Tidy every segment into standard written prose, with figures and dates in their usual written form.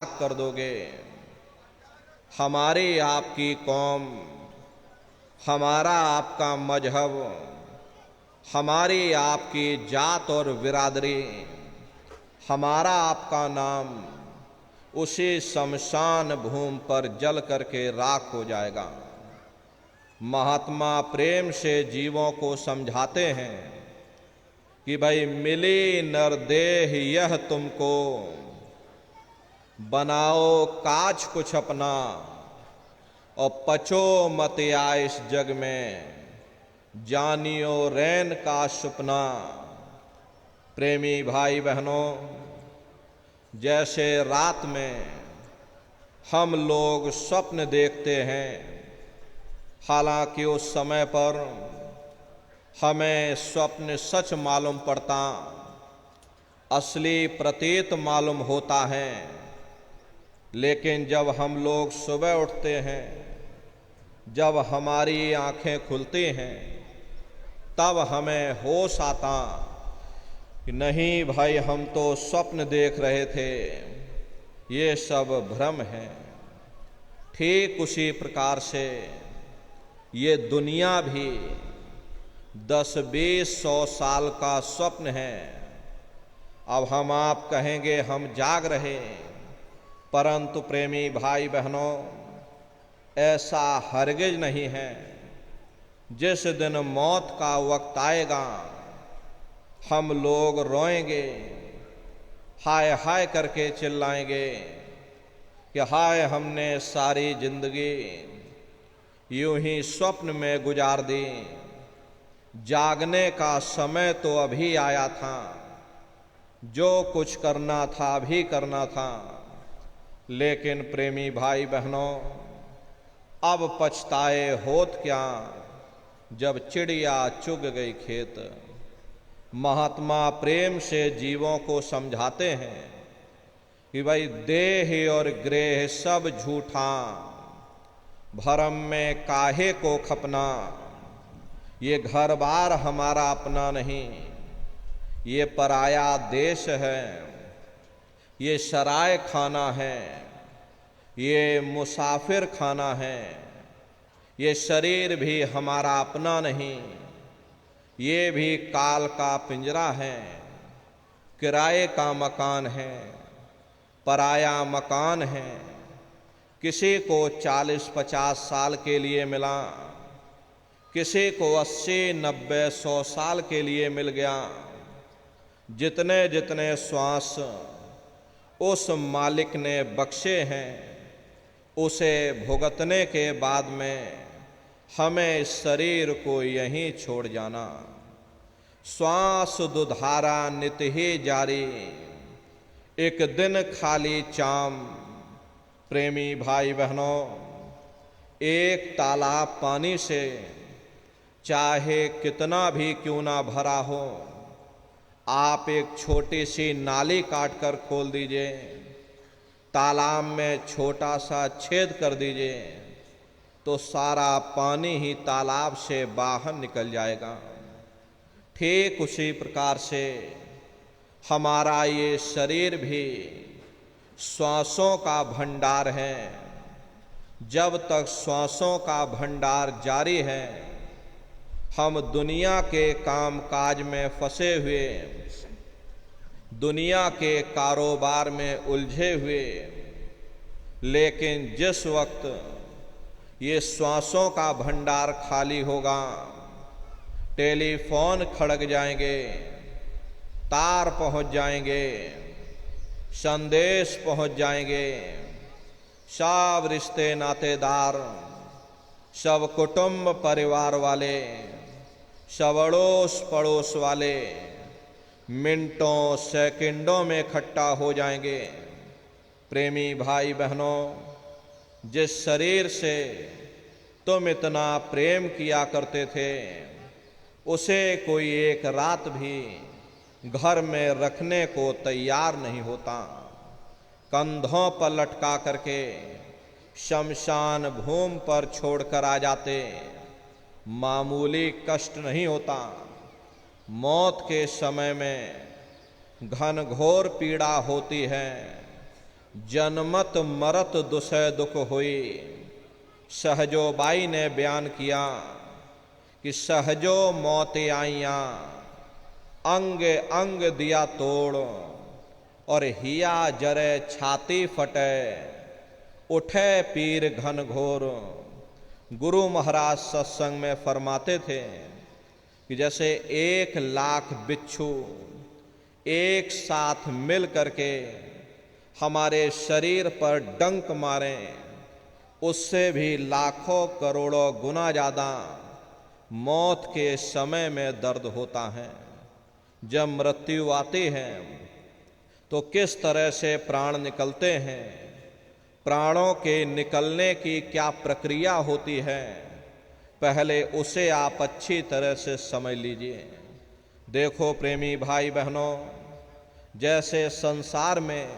कर दोगे। हमारी आपकी कौम, हमारा आपका मजहब, हमारी आपकी जात और बिरादरी, हमारा आपका नाम उसी शमशान भूमि पर जल करके राख हो जाएगा। महात्मा प्रेम से जीवों को समझाते हैं कि भाई मिली नरदेह यह तुमको, बनाओ काज कुछ अपना और पचो मत या इस जग में, जानियो रैन का सपना। प्रेमी भाई बहनों, जैसे रात में हम लोग स्वप्न देखते हैं, हालांकि उस समय पर हमें स्वप्न सच मालूम पड़ता, असली प्रतीत मालूम होता है, लेकिन जब हम लोग सुबह उठते हैं, जब हमारी आंखें खुलती हैं, तब हमें होश आता कि नहीं भाई, हम तो स्वप्न देख रहे थे, ये सब भ्रम है। ठीक उसी प्रकार से ये दुनिया भी 10-20-100 साल का स्वप्न है। अब हम आप कहेंगे हम जाग रहे, परंतु प्रेमी भाई बहनों, ऐसा हरगिज नहीं है। जिस दिन मौत का वक्त आएगा, हम लोग रोएंगे, हाय हाय करके चिल्लाएंगे कि हाय, हमने सारी जिंदगी यूं ही स्वप्न में गुजार दी, जागने का समय तो अभी आया था, जो कुछ करना था अभी करना था। लेकिन प्रेमी भाई बहनों, अब पछताए होत क्या, जब चिड़िया चुग गई खेत। महात्मा प्रेम से जीवों को समझाते हैं कि भाई देह और ग्रेह सब झूठा, भरम में काहे को खपना। ये घर बार हमारा अपना नहीं, ये पराया देश है, ये सराय खाना है, ये मुसाफिर खाना है। ये शरीर भी हमारा अपना नहीं, ये भी काल का पिंजरा है, किराए का मकान है, पराया मकान है। किसी को 40-50 साल के लिए मिला, किसी को 80-90-100 साल के लिए मिल गया। जितने जितने श्वास उस मालिक ने बख्शे हैं, उसे भुगतने के बाद में हमें इस शरीर को यहीं छोड़ जाना। श्वास दुधारा नित ही जारी, एक दिन खाली चाम। प्रेमी भाई बहनों, एक तालाब पानी से चाहे कितना भी क्यों ना भरा हो, आप एक छोटी सी नाली काट कर खोल दीजिए, तालाब में छोटा सा छेद कर दीजिए, तो सारा पानी ही तालाब से बाहर निकल जाएगा। ठीक उसी प्रकार से हमारा ये शरीर भी श्वासों का भंडार है। जब तक श्वासों का भंडार जारी है, हम दुनिया के काम काज में फंसे हुए, दुनिया के कारोबार में उलझे हुए, लेकिन जिस वक्त ये श्वासों का भंडार खाली होगा, टेलीफोन खड़क जाएंगे, तार पहुंच जाएंगे, संदेश पहुंच जाएंगे, सब रिश्ते नातेदार, सब कुटुंब परिवार वाले, सब अड़ोस पड़ोस वाले मिनटों सेकंडों में इकट्ठा हो जाएंगे। प्रेमी भाई बहनों, जिस शरीर से तुम इतना प्रेम किया करते थे, उसे कोई एक रात भी घर में रखने को तैयार नहीं होता। कंधों पर लटका करके शमशान भूमि पर छोड़कर आ जाते, मामूली कष्ट नहीं होता। मौत के समय में घनघोर पीड़ा होती है, जनमत मरत दुसह दुख हुई। सहजो बाई ने बयान किया कि सहजो मौत आईया, अंग अंग दिया तोड़, और हिया जरे छाती फटे, उठे पीर घन घोर। गुरु महाराज सत्संग में फरमाते थे कि जैसे 1,00,000 बिच्छू एक साथ मिल करके हमारे शरीर पर डंक मारें, उससे भी लाखों करोड़ों गुना ज्यादा मौत के समय में दर्द होता है। जब मृत्यु आती है तो किस तरह से प्राण निकलते हैं, प्राणों के निकलने की क्या प्रक्रिया होती है, पहले उसे आप अच्छी तरह से समझ लीजिए। देखो प्रेमी भाई बहनों, जैसे संसार में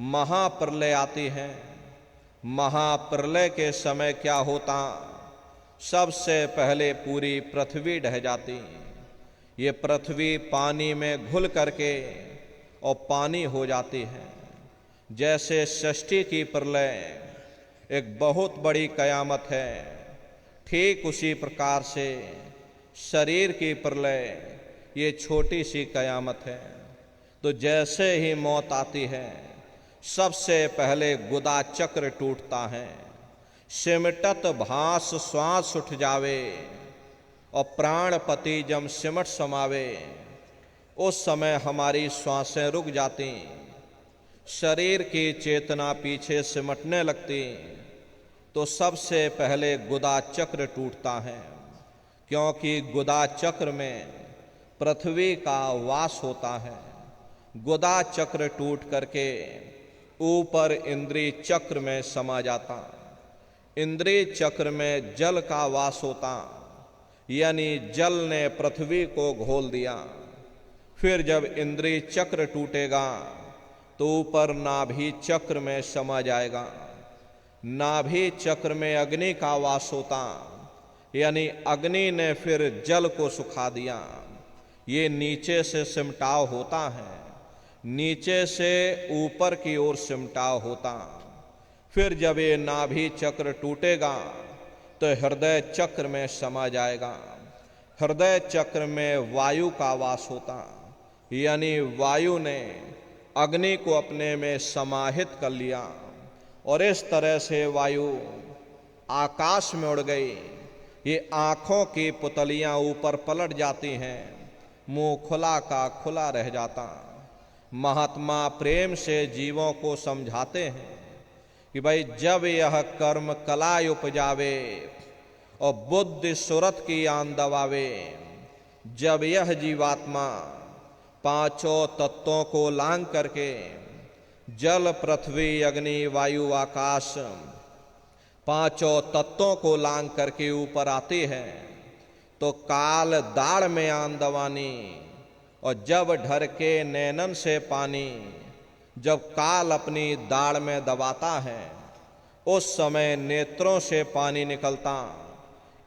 महाप्रलय आती है, महाप्रलय के समय क्या होता, सबसे पहले पूरी पृथ्वी ढह जाती। ये पृथ्वी पानी में घुल करके और पानी हो जाती है। जैसे षष्ठी की प्रलय एक बहुत बड़ी कयामत है, ठीक उसी प्रकार से शरीर की प्रलय ये छोटी सी कयामत है। तो जैसे ही मौत आती है, सबसे पहले गुदा चक्र टूटता है, सिमटत भास श्वास उठ जावे, और प्राणपति जब सिमट समावे, उस समय हमारी श्वासें रुक जाती, शरीर की चेतना पीछे सिमटने लगती। तो सबसे पहले गुदा चक्र टूटता है, क्योंकि गुदा चक्र में पृथ्वी का वास होता है। गुदा चक्र टूट करके ऊपर इंद्रिय चक्र में समा जाता। इंद्रिय चक्र में जल का वास होता, यानी जल ने पृथ्वी को घोल दिया। फिर जब इंद्रिय चक्र टूटेगा तो ऊपर नाभि चक्र में समा जाएगा। नाभि चक्र में अग्नि का वास होता, यानी अग्नि ने फिर जल को सुखा दिया। ये नीचे से सिमटाव होता है, नीचे से ऊपर की ओर सिमटाव होता। फिर जब ये नाभि चक्र टूटेगा तो हृदय चक्र में समा जाएगा। हृदय चक्र में वायु का वास होता, यानी वायु ने अग्नि को अपने में समाहित कर लिया, और इस तरह से वायु आकाश में उड़ गई। ये आंखों की पुतलियां ऊपर पलट जाती हैं, मुंह खुला का खुला रह जाता। महात्मा प्रेम से जीवों को समझाते हैं कि भाई जब यह कर्म कला उपजावे और बुद्धि सुरत की आन दबावे, जब यह जीवात्मा पांचों तत्वों को लांग करके जल पृथ्वी अग्नि वायु आकाश पांचों तत्वों को लांग करके ऊपर आती है, तो काल दाढ़ में आन दवानी, और जब ढर के नैनन से पानी, जब काल अपनी दाढ़ में दबाता है, उस समय नेत्रों से पानी निकलता,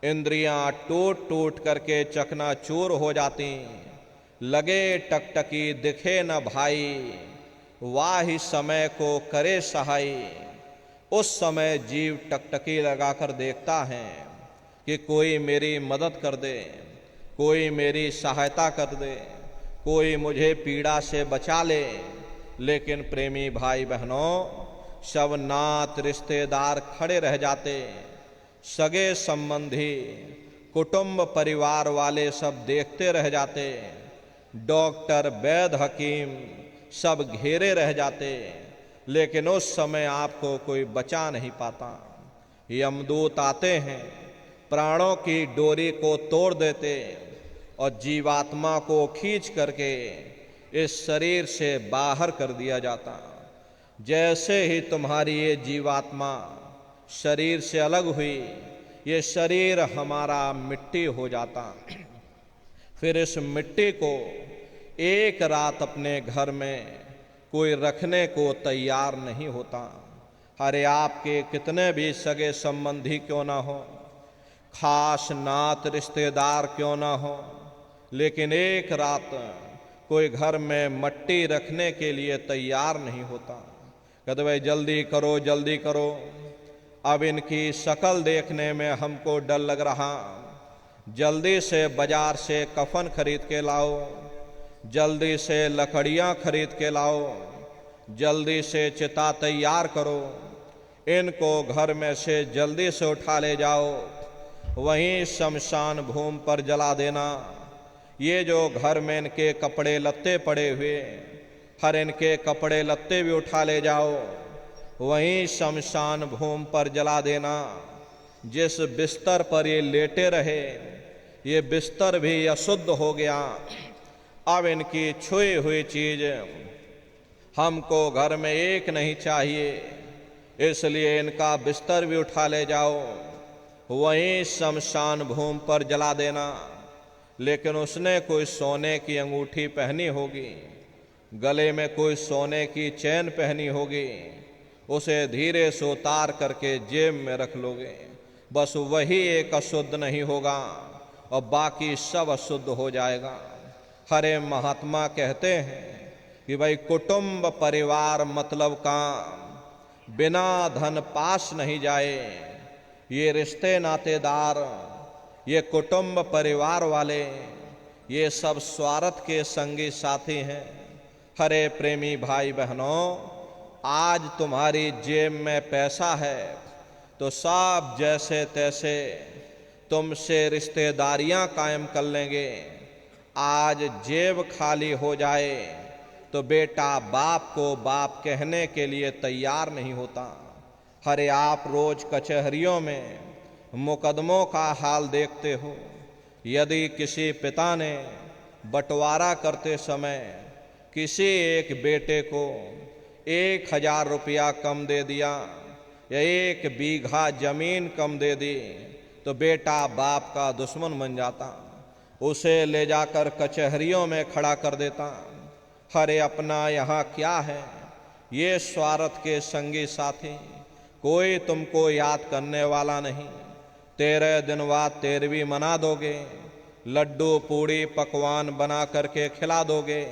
इंद्रियां टूट टूट करके चकनाचूर हो जाती। लगे टकटकी दिखे न भाई, वाही समय को करे सहाय। उस समय जीव टकटकी लगाकर देखता है कि कोई मेरी मदद कर दे, कोई मेरी सहायता कर दे, कोई मुझे पीड़ा से बचा ले। लेकिन प्रेमी भाई बहनों, सब नात रिश्तेदार खड़े रह जाते, सगे संबंधी कुटुंब परिवार वाले सब देखते रह जाते, डॉक्टर वैद्य हकीम सब घेरे रह जाते, लेकिन उस समय आपको कोई बचा नहीं पाता। यमदूत आते हैं, प्राणों की डोरी को तोड़ देते और जीवात्मा को खींच करके इस शरीर से बाहर कर दिया जाता। जैसे ही तुम्हारी ये जीवात्मा शरीर से अलग हुई, ये शरीर हमारा मिट्टी हो जाता। फिर इस मिट्टी को एक रात अपने घर में कोई रखने को तैयार नहीं होता। अरे आपके कितने भी सगे संबंधी क्यों ना हो, खास नात रिश्तेदार क्यों ना हो, लेकिन एक रात कोई घर में मट्टी रखने के लिए तैयार नहीं होता। कहते भाई जल्दी करो जल्दी करो, अब इनकी शक्ल देखने में हमको डर लग रहा, जल्दी से बाजार से कफन खरीद के लाओ, जल्दी से लकड़ियाँ खरीद के लाओ, जल्दी से चिता तैयार करो, इनको घर में से जल्दी से उठा ले जाओ, वहीं शमशान भूमि पर जला देना। ये जो घर में इनके कपड़े लत्ते पड़े हुए, हर इनके कपड़े लत्ते भी उठा ले जाओ, वहीं शमशान भूमि पर जला देना। जिस बिस्तर पर ये लेटे रहे, ये बिस्तर भी अशुद्ध हो गया, अब इनकी छुई हुई चीज हमको घर में एक नहीं चाहिए, इसलिए इनका बिस्तर भी उठा ले जाओ, वहीं शमशान भूमि पर जला देना। लेकिन उसने कोई सोने की अंगूठी पहनी होगी, गले में कोई सोने की चैन पहनी होगी, उसे धीरे से उतार करके जेब में रख लोगे, बस वही एक अशुद्ध नहीं होगा और बाकी सब अशुद्ध हो जाएगा। हरे महात्मा कहते हैं कि भाई कुटुंब परिवार मतलब काम, बिना धन पास नहीं जाए। ये रिश्ते नातेदार, ये कुटुंब परिवार वाले, ये सब स्वार्थ के संगी साथी हैं। हरे प्रेमी भाई बहनों, आज तुम्हारी जेब में पैसा है तो सब जैसे तैसे तुमसे रिश्तेदारियां कायम कर लेंगे। आज जेब खाली हो जाए तो बेटा बाप को बाप कहने के लिए तैयार नहीं होता। हरे आप रोज कचहरियों में मुकदमों का हाल देखते हो। यदि किसी पिता ने बंटवारा करते समय किसी एक बेटे को 1000 रुपया कम दे दिया या 1 बीघा जमीन कम दे दी तो बेटा बाप का दुश्मन बन जाता, उसे ले जाकर कचहरियों में खड़ा कर देता। हरे अपना यहाँ क्या है, ये स्वार्थ के संगी साथी, कोई तुमको याद करने वाला नहीं। 13 दिन बाद 13वीं मना दोगे, लड्डू पूड़ी पकवान बना करके खिला दोगे,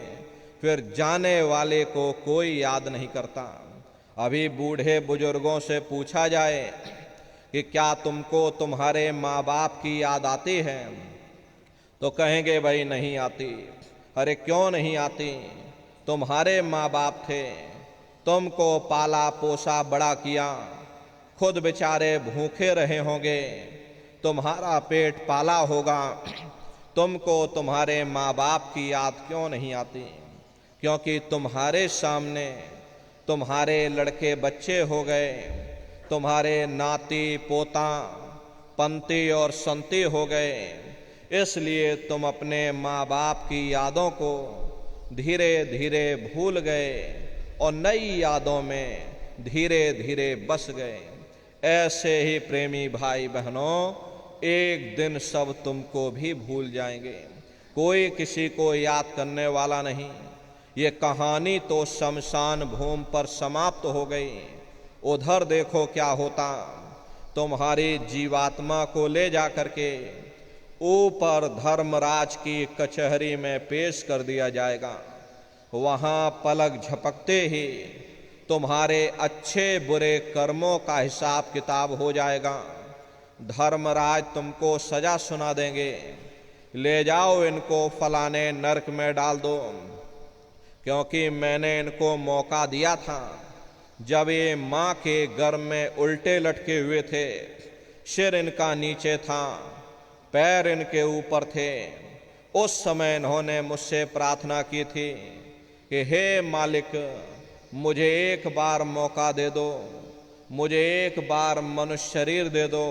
फिर जाने वाले को कोई याद नहीं करता। अभी बूढ़े बुजुर्गों से पूछा जाए कि क्या तुमको तुम्हारे माँ बाप की याद आती है, तो कहेंगे भाई नहीं आती। अरे क्यों नहीं आती, तुम्हारे माँ बाप थे, तुमको पाला पोसा बड़ा किया, खुद बेचारे भूखे रहे होंगे, तुम्हारा पेट पाला होगा, तुमको तुम्हारे माँ बाप की याद क्यों नहीं आती? क्योंकि तुम्हारे सामने तुम्हारे लड़के बच्चे हो गए, तुम्हारे नाती पोता पंती और संती हो गए, इसलिए तुम अपने माँ बाप की यादों को धीरे धीरे भूल गए और नई यादों में धीरे धीरे बस गए। ऐसे ही प्रेमी भाई बहनों, एक दिन सब तुमको भी भूल जाएंगे, कोई किसी को याद करने वाला नहीं। ये कहानी तो शमशान भूमि पर समाप्त हो गई। उधर देखो क्या होता, तुम्हारी जीवात्मा को ले जा करके ऊपर धर्मराज की कचहरी में पेश कर दिया जाएगा। वहां पलक झपकते ही तुम्हारे अच्छे बुरे कर्मों का हिसाब किताब हो जाएगा। धर्मराज तुमको सजा सुना देंगे, ले जाओ इनको फलाने नरक में डाल दो, क्योंकि मैंने इनको मौका दिया था जब ये माँ के गर्भ में उल्टे लटके हुए थे, सिर इनका नीचे था, पैर इनके ऊपर थे। उस समय इन्होंने मुझसे प्रार्थना की थी कि हे मालिक, मुझे एक बार मौका दे दो, मुझे एक बार मनुष्य शरीर दे दो,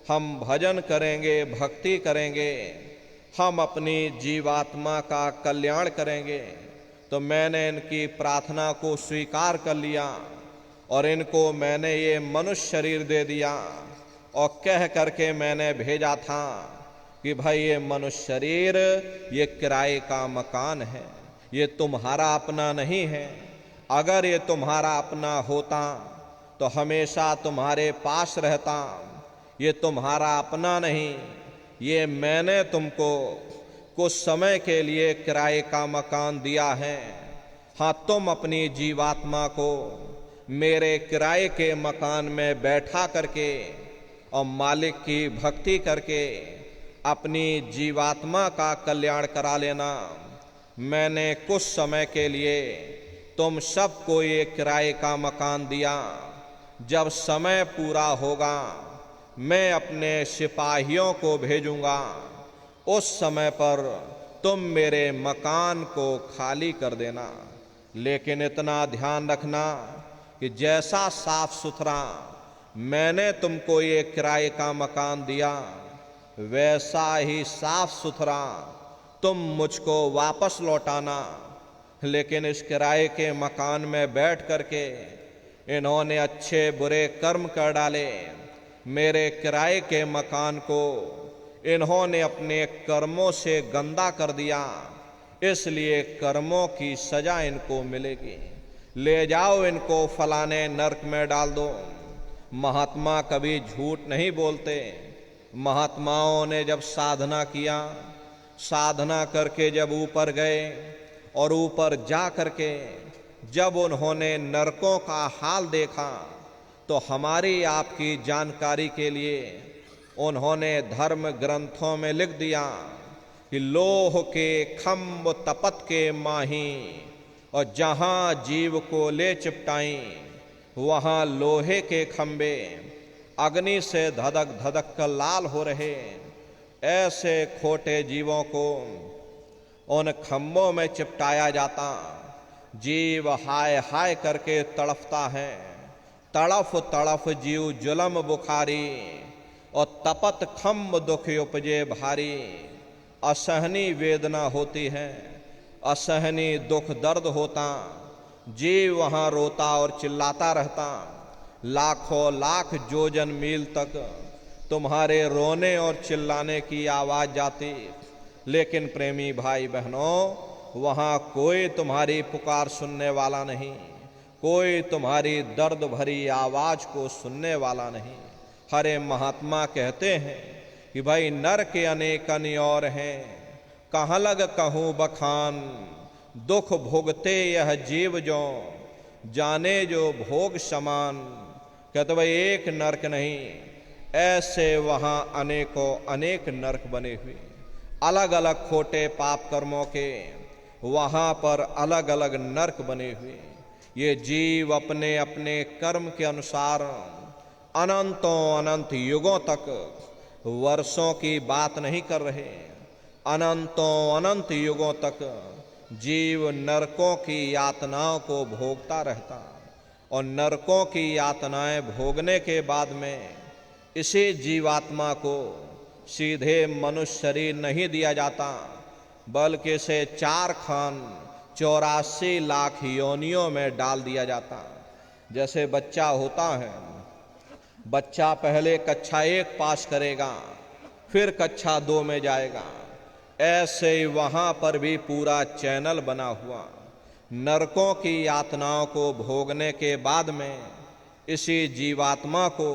हम भजन करेंगे, भक्ति करेंगे, हम अपनी जीवात्मा का कल्याण करेंगे। तो मैंने इनकी प्रार्थना को स्वीकार कर लिया और इनको मैंने ये मनुष्य शरीर दे दिया और कह करके मैंने भेजा था कि भाई ये मनुष्य शरीर ये किराए का मकान है, ये तुम्हारा अपना नहीं है। अगर ये तुम्हारा अपना होता तो हमेशा तुम्हारे पास रहता। ये तुम्हारा अपना नहीं, ये मैंने तुमको कुछ समय के लिए किराए का मकान दिया है। हाँ, तुम अपनी जीवात्मा को मेरे किराए के मकान में बैठा करके और मालिक की भक्ति करके अपनी जीवात्मा का कल्याण करा लेना। मैंने कुछ समय के लिए तुम सबको ये किराए का मकान दिया। जब समय पूरा होगा मैं अपने सिपाहियों को भेजूंगा, उस समय पर तुम मेरे मकान को खाली कर देना। लेकिन इतना ध्यान रखना कि जैसा साफ सुथरा मैंने तुमको ये किराए का मकान दिया, वैसा ही साफ सुथरा तुम मुझको वापस लौटाना। लेकिन इस किराए के मकान में बैठ करके इन्होंने अच्छे बुरे कर्म कर डाले। मेरे किराए के मकान को इन्होंने अपने कर्मों से गंदा कर दिया, इसलिए कर्मों की सजा इनको मिलेगी। ले जाओ इनको फलाने नरक में डाल दो। महात्मा कभी झूठ नहीं बोलते। महात्माओं ने जब साधना किया, साधना करके जब ऊपर गए और ऊपर जा करके जब उन्होंने नरकों का हाल देखा, तो हमारी आपकी जानकारी के लिए उन्होंने धर्म ग्रंथों में लिख दिया कि लोह के खम्भ तपत के माही, और जहाँ जीव को ले चिपटाई वहाँ लोहे के खंबे अग्नि से धधक धधक कर लाल हो रहे। ऐसे खोटे जीवों को उन खंभों में चिपटाया जाता। जीव हाय हाय करके तड़फता है। तड़फ तड़फ जीव जुलम बुखारी, और तपत खम्भ दुख उपजे भारी। असहनी वेदना होती है, असहनी दुख दर्द होता। जीव वहाँ रोता और चिल्लाता रहता। लाखों लाख जोजन मील तक तुम्हारे रोने और चिल्लाने की आवाज जाती, लेकिन प्रेमी भाई बहनों, वहाँ कोई तुम्हारी पुकार सुनने वाला नहीं, कोई तुम्हारी दर्द भरी आवाज को सुनने वाला नहीं। हरे महात्मा कहते हैं कि भाई नर के अनेक और हैं, कहाँ लग कहूँ बखान। दुख भोगते यह जीव जो, जाने जो भोग समान। कहते भाई एक नरक नहीं, ऐसे वहाँ अनेकों अनेक नरक बने हुए। अलग अलग खोटे पाप कर्मों के वहाँ पर अलग अलग नरक बने हुए। ये जीव अपने अपने कर्म के अनुसार अनंतों अनंत युगों तक, वर्षों की बात नहीं कर रहे, अनंतों अनंत युगों तक जीव नरकों की यातनाओं को भोगता रहता। और नरकों की यातनाएं भोगने के बाद में इसी जीवात्मा को सीधे मनुष्य शरीर नहीं दिया जाता, बल्कि इसे 4 खान 84 लाख योनियों में डाल दिया जाता। जैसे बच्चा होता है, बच्चा पहले कक्षा 1 पास करेगा, फिर कक्षा 2 में जाएगा। ऐसे ही वहाँ पर भी पूरा चैनल बना हुआ। नरकों की यातनाओं को भोगने के बाद में इसी जीवात्मा को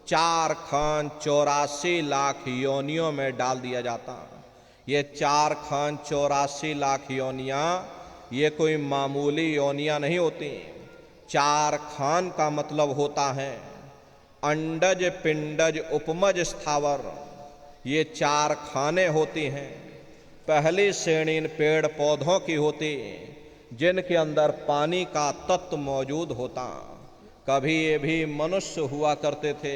4 खान 84 लाख योनियों में डाल दिया जाता। ये 4 खान 84 लाख योनियाँ ये कोई मामूली योनियाँ नहीं होती। 4 खान का मतलब होता है अंडज पिंडज उपमज स्थावर। ये 4 खाने होती हैं। पहली श्रेणी इन पेड़ पौधों की होती जिनके अंदर पानी का तत्व मौजूद होता। कभी ये भी मनुष्य हुआ करते थे,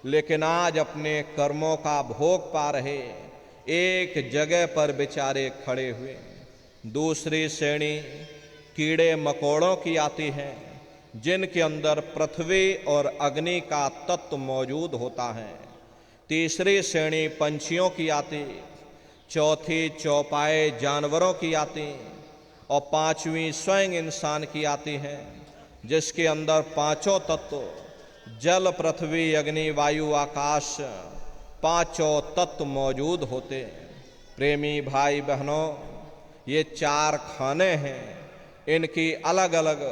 लेकिन आज अपने कर्मों का भोग पा रहे, एक जगह पर बेचारे खड़े हुए। दूसरी श्रेणी कीड़े मकोड़ों की आती है, जिनके अंदर पृथ्वी और अग्नि का तत्व मौजूद होता है। तीसरी श्रेणी पंछियों की आती, चौथी चौपाए जानवरों की आती, और 5वीं स्वयं इंसान की आती है, जिसके अंदर 5 तत्व जल पृथ्वी अग्नि वायु आकाश 5 तत्व मौजूद होते। प्रेमी भाई बहनों, ये 4 खाने हैं, इनकी अलग अलग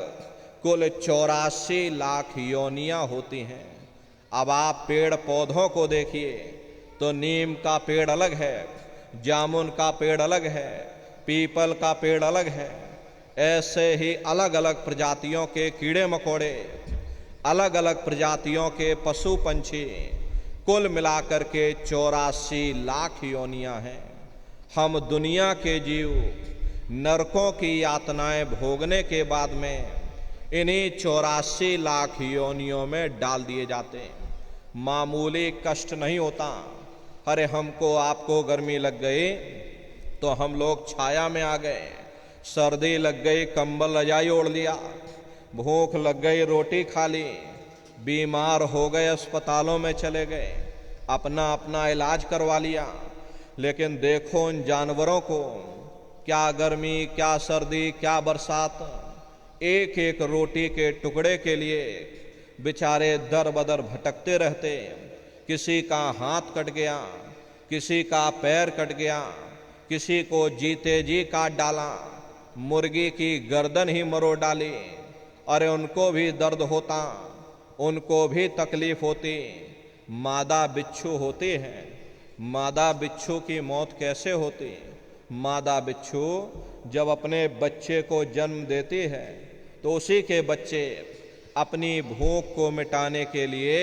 कुल 84 लाख योनियां होती हैं। अब आप पेड़ पौधों को देखिए तो नीम का पेड़ अलग है, जामुन का पेड़ अलग है, पीपल का पेड़ अलग है, ऐसे ही अलग अलग प्रजातियों के कीड़े मकोड़े, अलग अलग प्रजातियों के पशु पंछी, कुल मिलाकर के 84 लाख योनियां हैं। हम दुनिया के जीव नरकों की यातनाएं भोगने के बाद में इन्हीं 84 लाख योनियों में डाल दिए जाते हैं। मामूली कष्ट नहीं होता। अरे हमको आपको गर्मी लग गई तो हम लोग छाया में आ गए, सर्दी लग गई कंबल रजाई ओढ़ लिया, भूख लग गई रोटी खा ली, बीमार हो गए अस्पतालों में चले गए, अपना अपना इलाज करवा लिया। लेकिन देखो उन जानवरों को, क्या गर्मी, क्या सर्दी, क्या बरसात, एक एक रोटी के टुकड़े के लिए बेचारे दर बदर भटकते रहते। किसी का हाथ कट गया, किसी का पैर कट गया, किसी को जीते जी काट डाला, मुर्गी की गर्दन ही मरोड़ डाली। अरे उनको भी दर्द होता, उनको भी तकलीफ होती। मादा बिच्छू होती है, मादा बिच्छू की मौत कैसे होती? मादा बिच्छू जब अपने बच्चे को जन्म देती है तो उसी के बच्चे अपनी भूख को मिटाने के लिए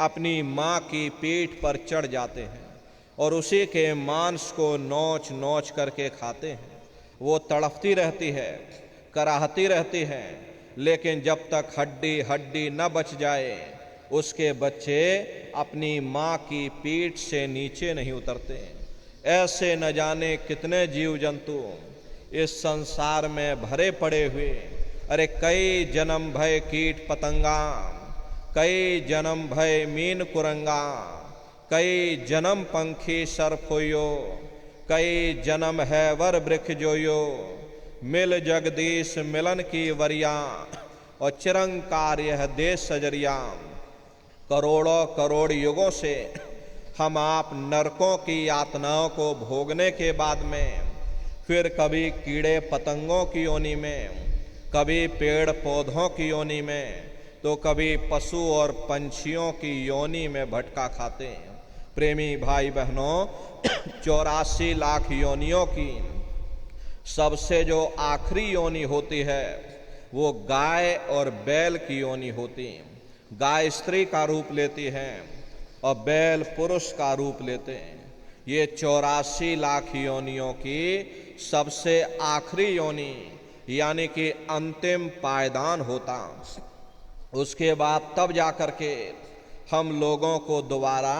अपनी माँ की पीठ पर चढ़ जाते हैं और उसी के मांस को नोच नोच करके खाते हैं। वो तड़पती रहती है, कराहती रहती है, लेकिन जब तक हड्डी हड्डी न बच जाए उसके बच्चे अपनी माँ की पीठ से नीचे नहीं उतरते। ऐसे न जाने कितने जीव जंतु इस संसार में भरे पड़े हुए। अरे कई जन्म भय कीट पतंगा, कई जन्म भय मीन कुरंगा, कई जन्म पंखी सरफोयो, कई जन्म है वर वृक्ष जोयो, मिल जगदीश मिलन की वरिया और चिरंकार यह देश सजरिया। करोड़ों करोड़ युगों से हम आप नरकों की यातनाओं को भोगने के बाद में फिर कभी कीड़े पतंगों की योनि में, कभी पेड़ पौधों की योनि में, तो कभी पशु और पंछियों की योनि में भटका खाते हैं। प्रेमी भाई बहनों, 84 लाख योनियों की सबसे जो आखिरी योनि होती है वो गाय और बैल की योनि होती है। गाय स्त्री का रूप लेती है और बैल पुरुष का रूप लेते हैं। ये 84 लाख योनियों की सबसे आखिरी योनि यानी कि अंतिम पायदान होता। उसके बाद तब जाकर के हम लोगों को दोबारा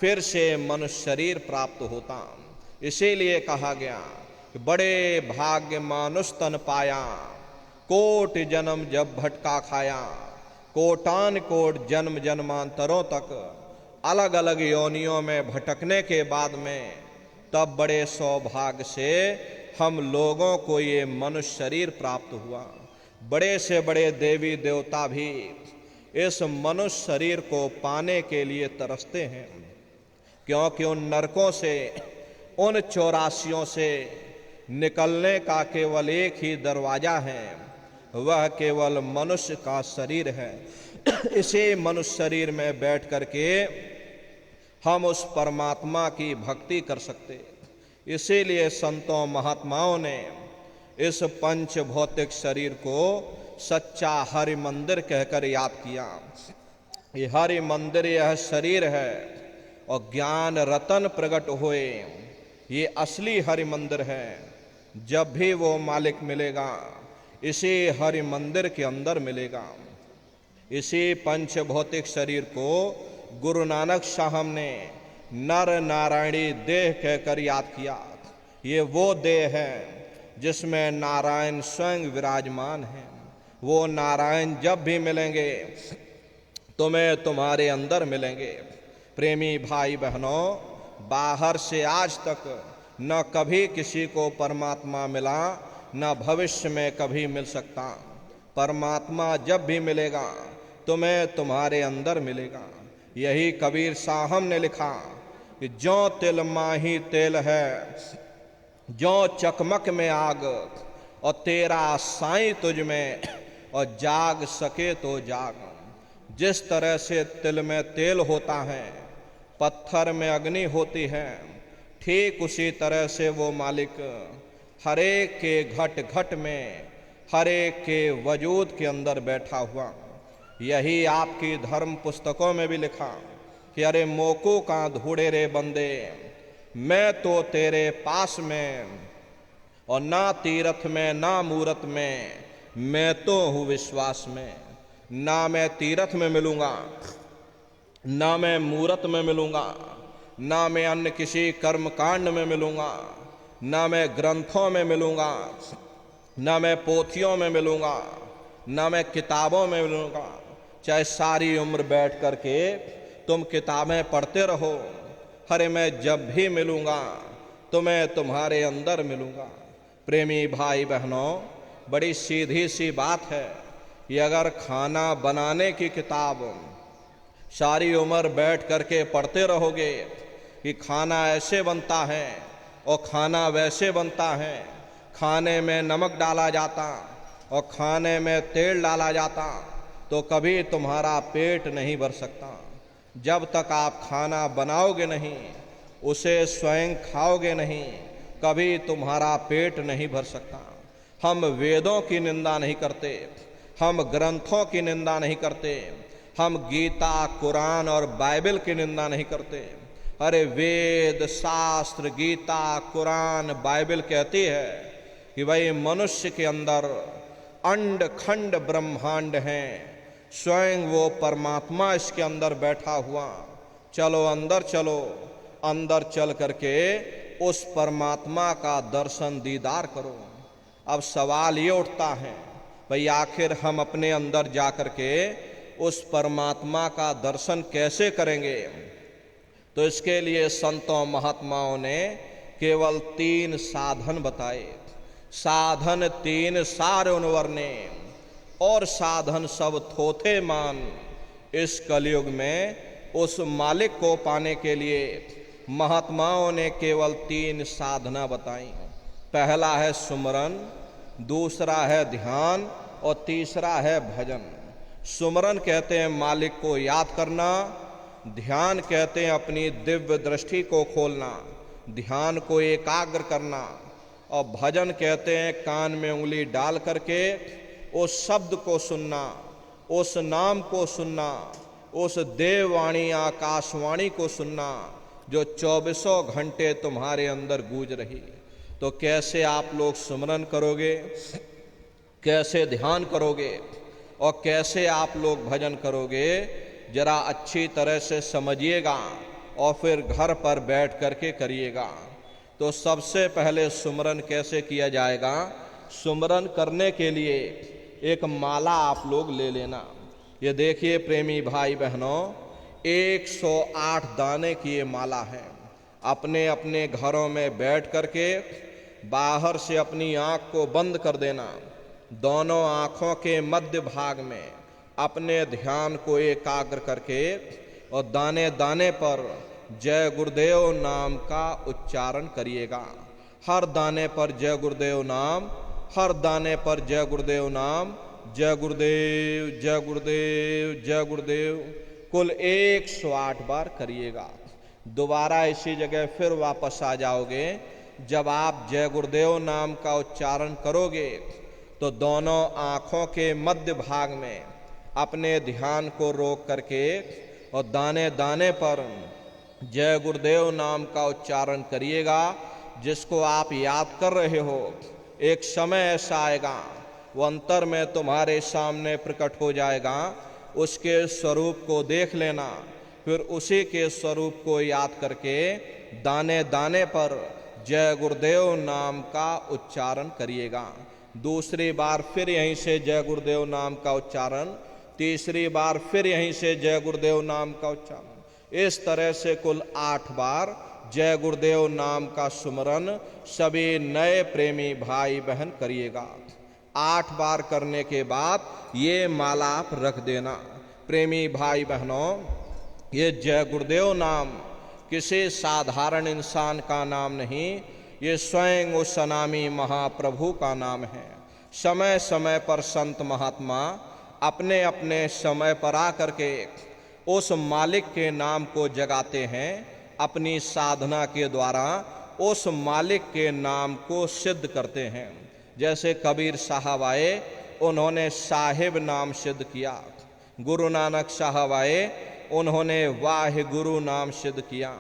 फिर से मनुष्य शरीर प्राप्त होता। इसीलिए कहा गया कि बड़े भाग्य मानुष तन पाया, कोट जन्म जब भटका खाया, कोटान कोट जन्म जन्मांतरों तक अलग अलग योनियों में भटकने के बाद में तब बड़े सौभाग्य से हम लोगों को ये मनुष्य शरीर प्राप्त हुआ। बड़े से बड़े देवी देवता भी इस मनुष्य शरीर को पाने के लिए तरसते हैं, क्योंकि उन नरकों से, उन 84 से निकलने का केवल एक ही दरवाजा है, वह केवल मनुष्य का शरीर है। इसी मनुष्य शरीर में बैठ करके हम उस परमात्मा की भक्ति कर सकते। इसीलिए संतों महात्माओं ने इस पंच भौतिक शरीर को सच्चा हरि मंदिर कहकर याद किया। ये हरि मंदिर यह शरीर है और ज्ञान रतन प्रकट हुए, ये असली हरि मंदिर है। जब भी वो मालिक मिलेगा इसी हरि मंदिर के अंदर मिलेगा। इसी पंच भौतिक शरीर को गुरु नानक साहब ने नर नारायणी देह कहकर याद किया। ये वो देह है जिसमें नारायण स्वयं विराजमान है। वो नारायण जब भी मिलेंगे तुम्हें तुम्हारे अंदर मिलेंगे। प्रेमी भाई बहनों, बाहर से आज तक न कभी किसी को परमात्मा मिला, न भविष्य में कभी मिल सकता। परमात्मा जब भी मिलेगा तुम्हें तुम्हारे अंदर मिलेगा। यही कबीर साहब ने लिखा कि जो तिल माही तेल है, जो चकमक में आग, और तेरा साईं तुझ में, और जाग सके तो जाग। जिस तरह से तिल में तेल होता है, पत्थर में अग्नि होती है, ठीक उसी तरह से वो मालिक हरेक के घट घट में हर एक के वजूद के अंदर बैठा हुआ। यही आपकी धर्म पुस्तकों में भी लिखा कि अरे मोको का धूड़े रे बंदे, मैं तो तेरे पास में, और ना तीरथ में ना मूरत में, मैं तो हूँ विश्वास में। ना मैं तीरथ में मिलूंगा, ना मैं मूरत में मिलूंगा, ना मैं अन्य किसी कर्म कांड में मिलूंगा, ना मैं ग्रंथों में मिलूंगा, ना मैं पोथियों में मिलूंगा, ना मैं किताबों में मिलूंगा। चाहे सारी उम्र बैठ करके तुम किताबें पढ़ते रहो, अरे मैं जब भी मिलूंगा तो मैं तुम्हारे अंदर मिलूंगा। प्रेमी भाई बहनों, बड़ी सीधी सी बात है। ये अगर खाना बनाने की किताब सारी उम्र बैठ करके पढ़ते रहोगे कि खाना ऐसे बनता है और खाना वैसे बनता है, खाने में नमक डाला जाता और खाने में तेल डाला जाता, तो कभी तुम्हारा पेट नहीं भर सकता। जब तक आप खाना बनाओगे नहीं, उसे स्वयं खाओगे नहीं, कभी तुम्हारा पेट नहीं भर सकता। हम वेदों की निंदा नहीं करते, हम ग्रंथों की निंदा नहीं करते, हम गीता, कुरान और बाइबल की निंदा नहीं करते। अरे वेद, शास्त्र, गीता, कुरान, बाइबल कहती है कि भाई मनुष्य के अंदर अंड खंड ब्रह्मांड हैं, स्वयं वो परमात्मा इसके अंदर बैठा हुआ। चलो अंदर चलो, अंदर चल करके उस परमात्मा का दर्शन दीदार करो। अब सवाल ये उठता है, भाई आखिर हम अपने अंदर जा करके उस परमात्मा का दर्शन कैसे करेंगे? तो इसके लिए संतों महात्माओं ने केवल 3 साधन बताए। साधन 3 सार उनवर्ने, और साधन सब थोथे मान। इस कलयुग में उस मालिक को पाने के लिए महात्माओं ने केवल 3 साधना बताई। पहला है सुमरन, दूसरा है ध्यान और तीसरा है भजन। सुमरन कहते हैं मालिक को याद करना, ध्यान कहते हैं अपनी दिव्य दृष्टि को खोलना, ध्यान को एकाग्र करना, और भजन कहते हैं कान में उंगली डाल करके उस शब्द को सुनना, उस नाम को सुनना, उस देववाणी आकाशवाणी को सुनना जो 24 घंटे तुम्हारे अंदर गूंज रही। तो कैसे आप लोग सुमरन करोगे, कैसे ध्यान करोगे और कैसे आप लोग भजन करोगे, जरा अच्छी तरह से समझिएगा और फिर घर पर बैठ करके करिएगा। तो सबसे पहले सुमरन कैसे किया जाएगा? सुमरन करने के लिए एक माला आप लोग ले लेना। ये देखिए प्रेमी भाई बहनों, 108 दाने की ये माला है। अपने अपने घरों में बैठ करके बाहर से अपनी आँख को बंद कर देना, दोनों आँखों के मध्य भाग में अपने ध्यान को एकाग्र करके और दाने दाने पर जय गुरुदेव नाम का उच्चारण करिएगा। हर दाने पर जय गुरुदेव नाम, हर दाने पर जय गुरुदेव नाम, जय गुरुदेव जय गुरुदेव जय गुरुदेव, कुल 108 बार करिएगा। दोबारा इसी जगह फिर वापस आ जाओगे। जब आप जय गुरुदेव नाम का उच्चारण करोगे तो दोनों आँखों के मध्य भाग में अपने ध्यान को रोक करके और दाने दाने पर जय गुरुदेव नाम का उच्चारण करिएगा। जिसको आप याद कर रहे हो, एक समय ऐसा आएगा वो अंतर में तुम्हारे सामने प्रकट हो जाएगा। उसके स्वरूप को देख लेना, फिर उसी के स्वरूप को याद करके दाने दाने पर जय गुरुदेव नाम का उच्चारण करिएगा। दूसरी बार फिर यहीं से जय गुरुदेव नाम का उच्चारण, तीसरी बार फिर यहीं से जय गुरुदेव नाम का उच्चारण। इस तरह से कुल 8 बार जय गुरुदेव नाम का सुमरन सभी नए प्रेमी भाई बहन करिएगा। 8 बार करने के बाद ये माला आप रख देना। प्रेमी भाई बहनों, ये जय गुरुदेव नाम किसी साधारण इंसान का नाम नहीं, ये स्वयं उस अनामी महाप्रभु का नाम है। समय समय पर संत महात्मा अपने अपने समय पर आकर के उस मालिक के नाम को जगाते हैं। अपनी साधना के द्वारा उस मालिक के नाम को सिद्ध करते हैं। जैसे कबीर साहब आए, उन्होंने साहिब नाम सिद्ध किया। गुरु नानक साहब आए, उन्होंने वाहे गुरु नाम सिद्ध किया।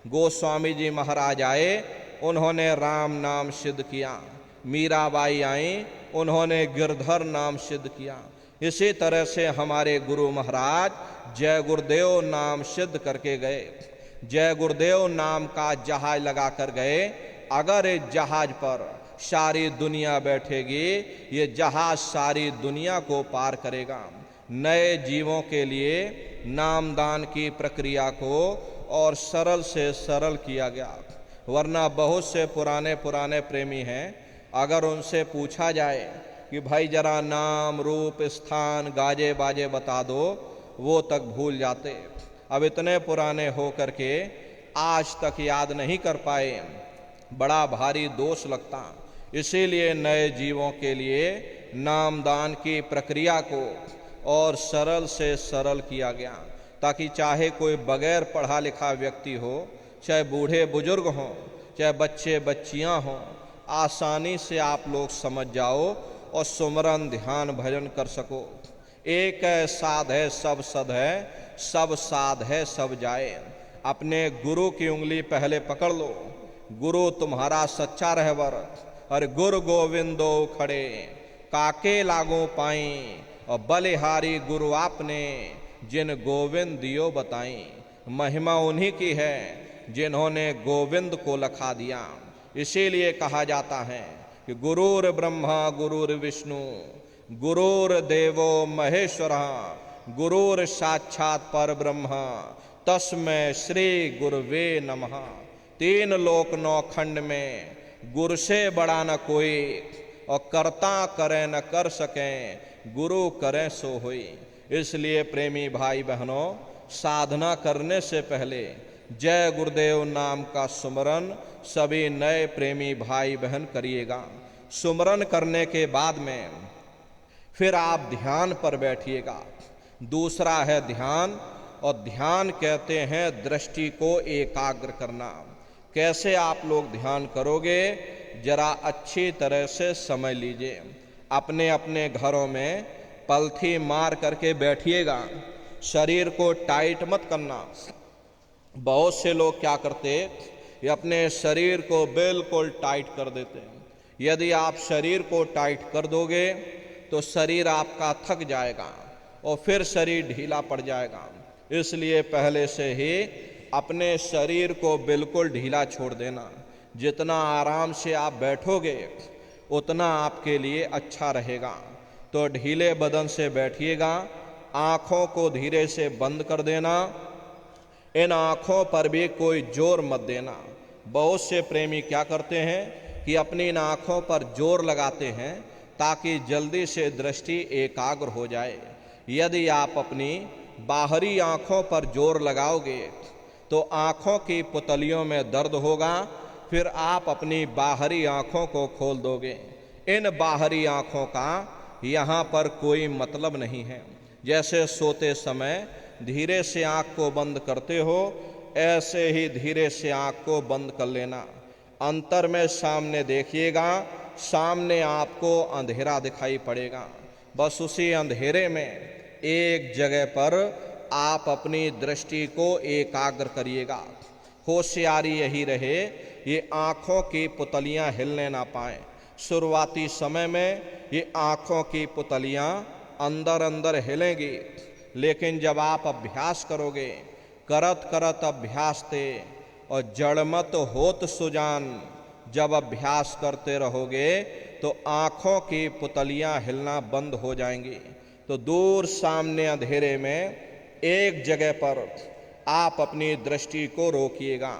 गोस्वामी जी महाराज आए, उन्होंने राम नाम सिद्ध किया। मीराबाई आई, उन्होंने गिरधर नाम सिद्ध किया। इसी तरह से हमारे गुरु महाराज जय गुरुदेव नाम सिद्ध करके गए। जय गुरुदेव नाम का जहाज लगा कर गए। अगर इस जहाज पर सारी दुनिया बैठेगी, ये जहाज सारी दुनिया को पार करेगा। नए जीवों के लिए नामदान की प्रक्रिया को और सरल से सरल किया गया। वरना बहुत से पुराने पुराने प्रेमी हैं, अगर उनसे पूछा जाए कि भाई जरा नाम रूप स्थान गाजे बाजे बता दो, वो तक भूल जाते। अब इतने पुराने हो करके आज तक याद नहीं कर पाए, बड़ा भारी दोष लगता। इसीलिए नए जीवों के लिए नामदान की प्रक्रिया को और सरल से सरल किया गया, ताकि चाहे कोई बगैर पढ़ा लिखा व्यक्ति हो, चाहे बूढ़े बुजुर्ग हों, चाहे बच्चे बच्चियां हों, आसानी से आप लोग समझ जाओ और सुमरन ध्यान भजन कर सको। एक है साध है सब सद है, सब साध है सब जाए। अपने गुरु की उंगली पहले पकड़ लो, गुरु तुम्हारा सच्चा रहबर। और गुरु गोविंदो खड़े काके लागो पाई, और बलिहारी गुरु आपने जिन गोविंद दियो बताई। महिमा उन्हीं की है जिन्होंने गोविंद को लखा दिया। इसीलिए कहा जाता है कि गुरुर ब्रह्मा गुरुर विष्णु गुरुर देवो महेश्वरः गुरुर साक्षात पर ब्रह्म तस्मै श्री गुरुवे नमः। तीन लोक नौ खंड में गुरु से बड़ा न कोई, और कर्ता करे न कर सके, गुरु करे सो होई। इसलिए प्रेमी भाई बहनों, साधना करने से पहले जय गुरुदेव नाम का सुमरन सभी नए प्रेमी भाई बहन करिएगा। सुमरन करने के बाद में फिर आप ध्यान पर बैठिएगा। दूसरा है ध्यान, और ध्यान कहते हैं दृष्टि को एकाग्र करना। कैसे आप लोग ध्यान करोगे, जरा अच्छी तरह से समझ लीजिए। अपने अपने घरों में पलथी मार करके बैठिएगा, शरीर को टाइट मत करना। बहुत से लोग क्या करते, ये अपने शरीर को बिल्कुल टाइट कर देते हैं। यदि आप शरीर को टाइट कर दोगे तो शरीर आपका थक जाएगा और फिर शरीर ढीला पड़ जाएगा। इसलिए पहले से ही अपने शरीर को बिल्कुल ढीला छोड़ देना। जितना आराम से आप बैठोगे उतना आपके लिए अच्छा रहेगा। तो ढीले बदन से बैठिएगा, आँखों को धीरे से बंद कर देना। इन आँखों पर भी कोई जोर मत देना। बहुत से प्रेमी क्या करते हैं कि अपनी इन आँखों पर जोर लगाते हैं ताकि जल्दी से दृष्टि एकाग्र हो जाए। यदि आप अपनी बाहरी आँखों पर जोर लगाओगे तो आँखों की पुतलियों में दर्द होगा, फिर आप अपनी बाहरी आँखों को खोल दोगे। इन बाहरी आँखों का यहाँ पर कोई मतलब नहीं है। जैसे सोते समय धीरे से आँख को बंद करते हो, ऐसे ही धीरे से आँख को बंद कर लेना। अंतर में सामने देखिएगा, सामने आपको अंधेरा दिखाई पड़ेगा। बस उसी अंधेरे में एक जगह पर आप अपनी दृष्टि को एकाग्र करिएगा। होशियारी यही रहे, ये आँखों की पुतलियाँ हिलने ना पाएं। शुरुआती समय में ये आँखों की पुतलियाँ अंदर अंदर हिलेंगी, लेकिन जब आप अभ्यास करोगे, करत करत अभ्यास ते और जड़मत होत सुजान, जब अभ्यास करते रहोगे तो आँखों की पुतलियाँ हिलना बंद हो जाएंगी। तो दूर सामने अंधेरे में एक जगह पर आप अपनी दृष्टि को रोकिएगा,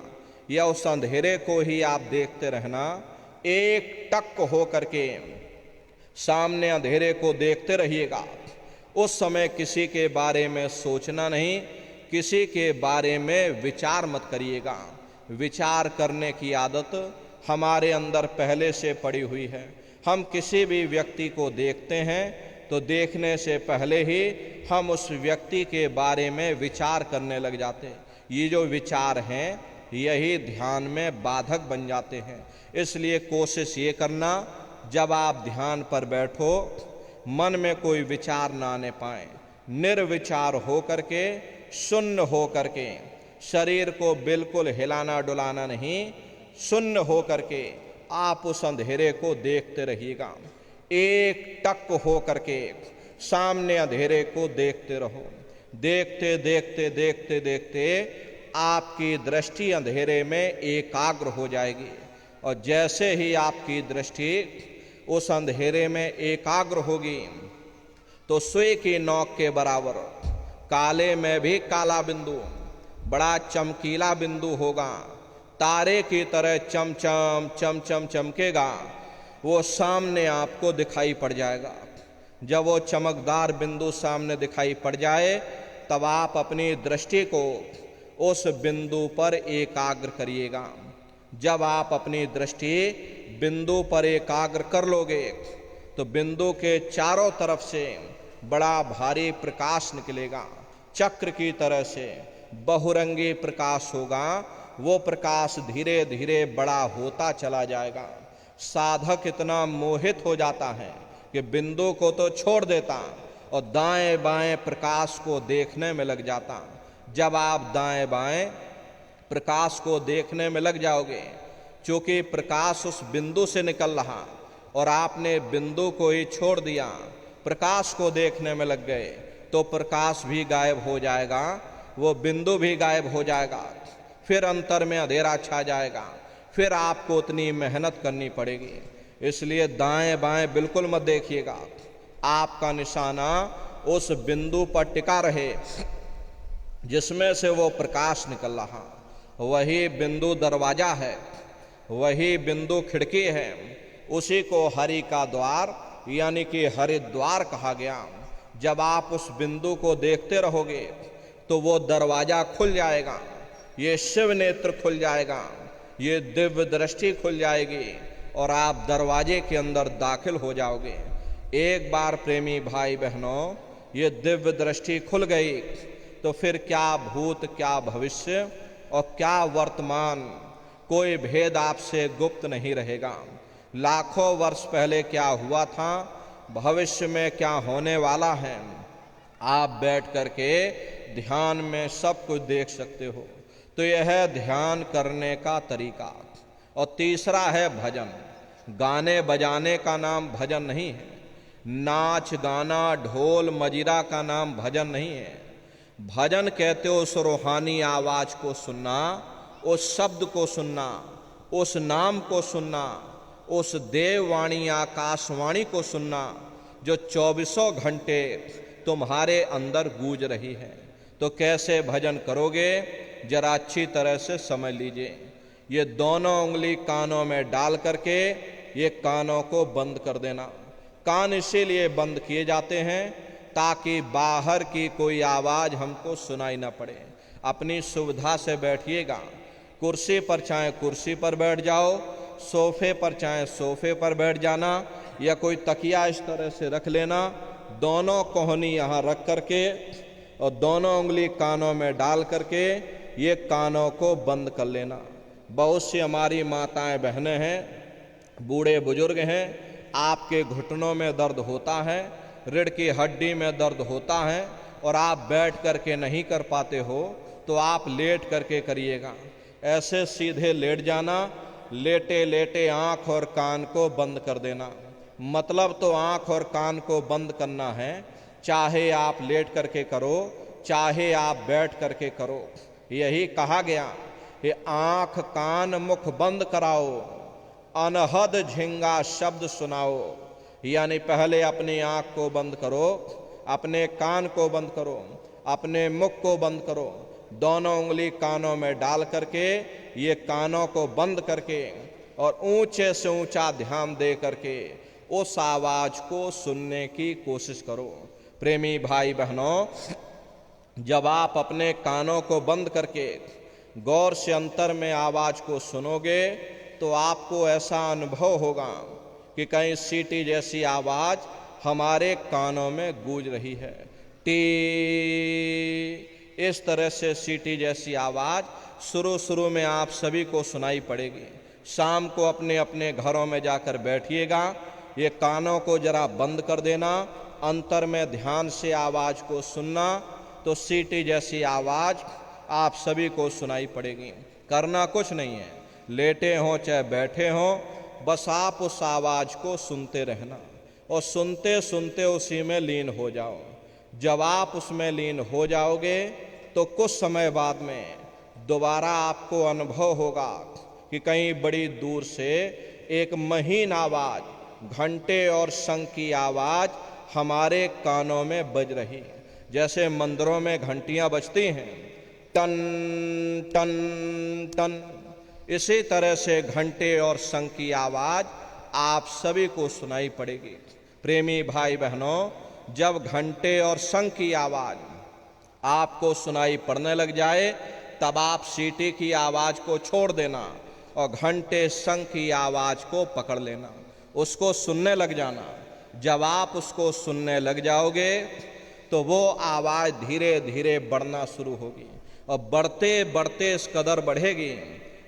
या उस अंधेरे को ही आप देखते रहना। एक टक हो करके सामने अंधेरे को देखते रहिएगा। उस समय किसी के बारे में सोचना नहीं, किसी के बारे में विचार मत करिएगा। विचार करने की आदत हमारे अंदर पहले से पड़ी हुई है। हम किसी भी व्यक्ति को देखते हैं तो देखने से पहले ही हम उस व्यक्ति के बारे में विचार करने लग जाते हैं। ये जो विचार हैं यही ध्यान में बाधक बन जाते हैं। इसलिए कोशिश ये करना, जब आप ध्यान पर बैठो मन में कोई विचार ना आने पाए, निर्विचार हो करके, शून्य हो करके, शरीर को बिल्कुल हिलाना डुलाना नहीं, शून्य हो करके आप उस अंधेरे को देखते रहिएगा। एक टक हो करके सामने अंधेरे को देखते रहो। देखते देखते देखते देखते आपकी दृष्टि अंधेरे में एकाग्र हो जाएगी, और जैसे ही आपकी दृष्टि उस अंधेरे में एकाग्र होगी तो सुई की नोक के बराबर काले में भी काला बिंदु, बड़ा चमकीला बिंदु होगा, तारे की तरह चमचम चमचम चमकेगा, वो सामने आपको दिखाई पड़ जाएगा। जब वो चमकदार बिंदु सामने दिखाई पड़ जाए तब आप अपनी दृष्टि को उस बिंदु पर एकाग्र करिएगा। जब आप अपनी दृष्टि बिंदु पर एकाग्र कर लोगे तो बिंदु के चारों तरफ से बड़ा भारी प्रकाश निकलेगा, चक्र की तरह से बहुरंगी प्रकाश होगा। वो प्रकाश धीरे धीरे बड़ा होता चला जाएगा। साधक इतना मोहित हो जाता है कि बिंदु को तो छोड़ देता और दाएं बाएं प्रकाश को देखने में लग जाता। जब आप दाएं बाएं प्रकाश को देखने में लग जाओगे, क्योंकि प्रकाश उस बिंदु से निकल रहा और आपने बिंदु को ही छोड़ दिया, प्रकाश को देखने में लग गए, तो प्रकाश भी गायब हो जाएगा, वो बिंदु भी गायब हो जाएगा, फिर अंतर में अंधेरा छा जाएगा, फिर आपको उतनी मेहनत करनी पड़ेगी। इसलिए दाएं बाएं बिल्कुल मत देखिएगा, आपका निशाना उस बिंदु पर टिका रहे जिसमें से वो प्रकाश निकल रहा। वही बिंदु दरवाजा है, वही बिंदु खिड़की है, उसी को हरि का द्वार यानी कि हरिद्वार कहा गया। जब आप उस बिंदु को देखते रहोगे तो वो दरवाजा खुल जाएगा, ये शिव नेत्र खुल जाएगा, ये दिव्य दृष्टि खुल जाएगी और आप दरवाजे के अंदर दाखिल हो जाओगे। एक बार प्रेमी भाई बहनों ये दिव्य दृष्टि खुल गई तो फिर क्या भूत, क्या भविष्य और क्या वर्तमान, कोई भेद आपसे गुप्त नहीं रहेगा। लाखों वर्ष पहले क्या हुआ था, भविष्य में क्या होने वाला है, आप बैठ करके ध्यान में सब कुछ देख सकते हो। तो यह है ध्यान करने का तरीका। और तीसरा है भजन। गाने बजाने का नाम भजन नहीं है, नाच गाना ढोल मजीरा का नाम भजन नहीं है। भजन कहते हो उस रूहानी आवाज को सुनना, उस शब्द को सुनना, उस नाम को सुनना, उस देववाणी आकाशवाणी को सुनना जो 24 घंटे तुम्हारे अंदर गूंज रही है। तो कैसे भजन करोगे, जरा अच्छी तरह से समझ लीजिए। ये दोनों उंगली कानों में डाल करके ये कानों को बंद कर देना। कान इसीलिए बंद किए जाते हैं ताकि बाहर की कोई आवाज हमको सुनाई ना पड़े। अपनी सुविधा से बैठिएगा, कुर्सी पर चाहे कुर्सी पर बैठ जाओ, सोफे पर चाहे सोफे पर बैठ जाना, या कोई तकिया इस तरह से रख लेना, दोनों कोहनी यहाँ रख करके और दोनों उंगली कानों में डाल करके ये कानों को बंद कर लेना। बहुत सी हमारी माताएं बहनें हैं, बूढ़े बुजुर्ग हैं, आपके घुटनों में दर्द होता है, रीढ़ की हड्डी में दर्द होता है और आप बैठ करके नहीं कर पाते हो, तो आप लेट करके करिएगा। ऐसे सीधे लेट जाना, लेटे लेटे आँख और कान को बंद कर देना। मतलब तो आँख और कान को बंद करना है, चाहे आप लेट करके करो, चाहे आप बैठ करके करो। यही कहा गया कि आँख कान मुख बंद कराओ, अनहद झिंगा शब्द सुनाओ। यानी पहले अपनी आँख को बंद करो, अपने कान को बंद करो, अपने मुख को बंद करो, दोनों उंगली कानों में डाल करके ये कानों को बंद करके और ऊंचे से ऊंचा ध्यान दे करके उस आवाज को सुनने की कोशिश करो। प्रेमी भाई बहनों, जब आप अपने कानों को बंद करके गौर से अंतर में आवाज को सुनोगे तो आपको ऐसा अनुभव होगा कि कहीं सीटी जैसी आवाज हमारे कानों में गूंज रही है। टी, इस तरह से सीटी जैसी आवाज शुरू में आप सभी को सुनाई पड़ेगी। शाम को अपने अपने घरों में जाकर बैठिएगा ये कानों को जरा बंद कर देना, अंतर में ध्यान से आवाज को सुनना, तो सीटी जैसी आवाज आप सभी को सुनाई पड़ेगी। करना कुछ नहीं है, लेटे हो चाहे बैठे हो, बस आप उस आवाज को सुनते रहना और सुनते सुनते उसी में लीन हो जाओ। जब आप उसमें लीन हो जाओगे तो कुछ समय बाद में दोबारा आपको अनुभव होगा कि कहीं बड़ी दूर से एक महीन आवाज, घंटे और शंख की आवाज हमारे कानों में बज रही है। जैसे मंदिरों में घंटियां बजती हैं, टन टन टन, इसी तरह से घंटे और शंख की आवाज आप सभी को सुनाई पड़ेगी। प्रेमी भाई बहनों, जब घंटे और शंख की आवाज आपको सुनाई पड़ने लग जाए तब आप सीटी की आवाज को छोड़ देना और घंटे शंख की आवाज को पकड़ लेना, उसको सुनने लग जाना। जब आप उसको सुनने लग जाओगे तो वो आवाज धीरे धीरे बढ़ना शुरू होगी और बढ़ते बढ़ते इस कदर बढ़ेगी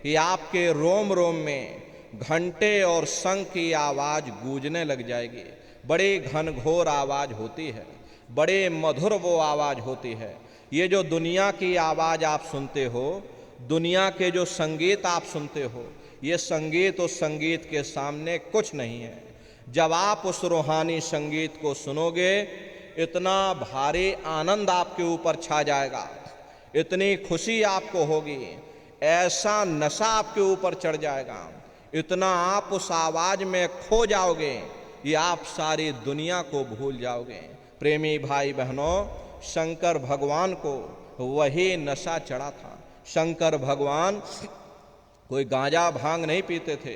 कि आपके रोम रोम में घंटे और शंख की आवाज गूंजने लग जाएगी। बड़ी घनघोर आवाज होती है, बड़े मधुर वो आवाज होती है। ये जो दुनिया की आवाज आप सुनते हो, दुनिया के जो संगीत आप सुनते हो, ये संगीत उस संगीत के सामने कुछ नहीं है। जब आप उस रूहानी संगीत को सुनोगे, इतना भारी आनंद आपके ऊपर छा जाएगा, इतनी खुशी आपको होगी, ऐसा नशा आपके ऊपर चढ़ जाएगा, इतना आप उस आवाज में खो जाओगे, ये आप सारी दुनिया को भूल जाओगे। प्रेमी भाई बहनों, शंकर भगवान को वही नशा चढ़ा था। शंकर भगवान कोई गांजा भांग नहीं पीते थे।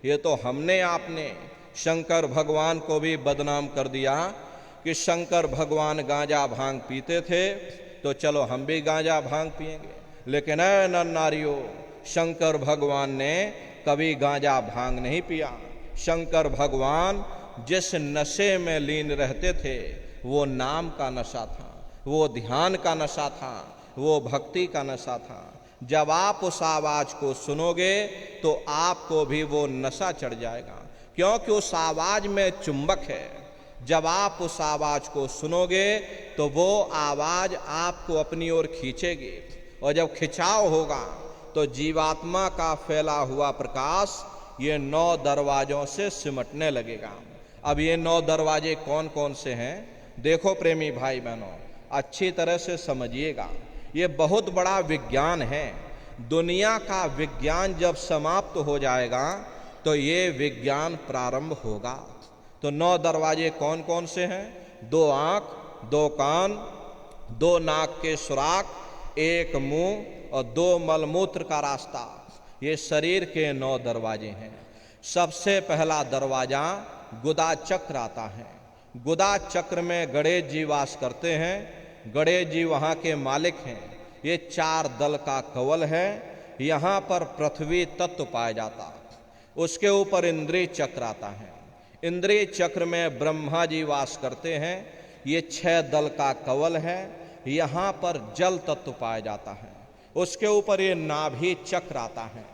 ये तो हमने आपने शंकर भगवान को भी बदनाम कर दिया कि शंकर भगवान गांजा भांग पीते थे, तो चलो हम भी गांजा भांग पिएंगे। लेकिन ऐ नर नारियों, शंकर भगवान ने कभी गांजा भांग नहीं पिया। शंकर भगवान जिस नशे में लीन रहते थे वो नाम का नशा था, वो ध्यान का नशा था, वो भक्ति का नशा था। जब आप उस आवाज को सुनोगे तो आपको भी वो नशा चढ़ जाएगा, क्योंकि उस आवाज में चुंबक है। जब आप उस आवाज को सुनोगे तो वो आवाज आपको अपनी ओर खींचेगी, और जब खिंचाव होगा तो जीवात्मा का फैला हुआ प्रकाश ये 9 दरवाजों से सिमटने लगेगा। अब ये 9 दरवाजे कौन कौन से हैं? देखो प्रेमी भाई बहनों, अच्छी तरह से समझिएगा, ये बहुत बड़ा विज्ञान है। दुनिया का विज्ञान जब समाप्त हो जाएगा तो ये विज्ञान प्रारंभ होगा। तो 9 दरवाजे कौन कौन से हैं? 2 आंख, 2 कान, 2 नाक के सुराख, 1 मुंह और 2 मलमूत्र का रास्ता, ये शरीर के 9 दरवाजे हैं। सबसे पहला दरवाजा गुदा चक्र आता है। गुदा चक्र में गणेश जी वास करते हैं। गणेश जी वहाँ के मालिक हैं। ये 4 दल का कवल है। यहाँ पर पृथ्वी तत्व पाया जाता है। उसके ऊपर इंद्रिय चक्र आता है। इंद्रिय चक्र में ब्रह्मा जी वास करते हैं। ये 6 दल का कवल है। यहाँ पर जल तत्व पाया जाता है। उसके ऊपर ये नाभि चक्र आता है।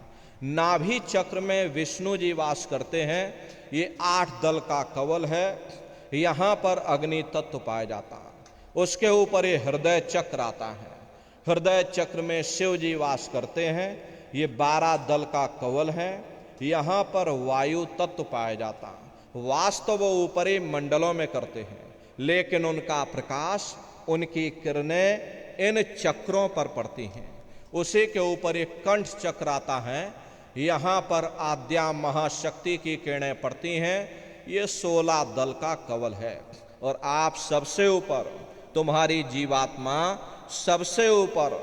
नाभि चक्र में विष्णु जी वास करते हैं। ये 8 दल का कवल है। यहाँ पर अग्नि तत्व पाया जाता है। उसके ऊपर ये हृदय चक्र आता है। हृदय चक्र में शिव जी वास करते हैं। ये 12 दल का कवल है। यहाँ पर वायु तत्व पाया जाता है। वास तो वो ऊपरी मंडलों में करते हैं, लेकिन उनका प्रकाश, उनकी किरणें इन चक्रों पर पड़ती हैं। उसी के ऊपर एक कंठ चक्र आता है। यहाँ पर आद्या महाशक्ति की किरणें पड़ती हैं। ये 16 दल का कवल है। और आप सबसे ऊपर, तुम्हारी जीवात्मा सबसे ऊपर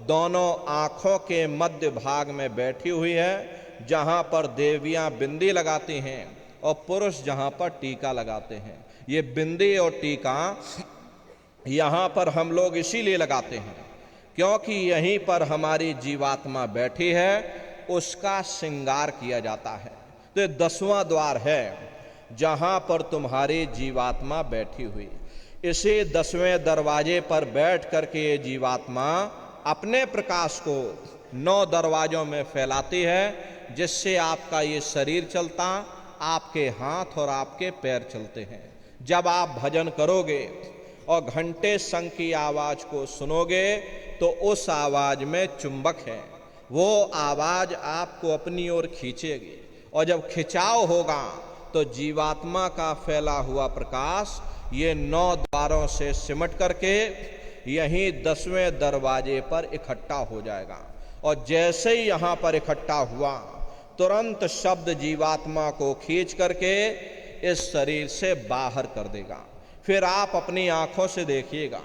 दोनों आँखों के मध्य भाग में बैठी हुई है, जहाँ पर देवियाँ बिंदी लगाती हैं और पुरुष जहाँ पर टीका लगाते हैं। ये बिंदी और टीका यहाँ पर हम लोग इसीलिए लगाते हैं क्योंकि यहीं पर हमारी जीवात्मा बैठी है, उसका श्रृंगार किया जाता है। तो ये 10वां द्वार है जहाँ पर तुम्हारी जीवात्मा बैठी हुई। इसी 10वें दरवाजे पर बैठ करके ये जीवात्मा अपने प्रकाश को 9 दरवाजों में फैलाती है, जिससे आपका ये शरीर चलता, आपके हाथ और आपके पैर चलते हैं। जब आप भजन करोगे और घंटे शंख की आवाज को सुनोगे तो उस आवाज में चुंबक है, वो आवाज आपको अपनी ओर खींचेगी, और जब खिंचाव होगा तो जीवात्मा का फैला हुआ प्रकाश ये 9 द्वारों से सिमट करके यहीं 10वें दरवाजे पर इकट्ठा हो जाएगा। और जैसे ही यहां पर इकट्ठा हुआ तुरंत शब्द जीवात्मा को खींच करके इस शरीर से बाहर कर देगा। फिर आप अपनी आंखों से देखिएगा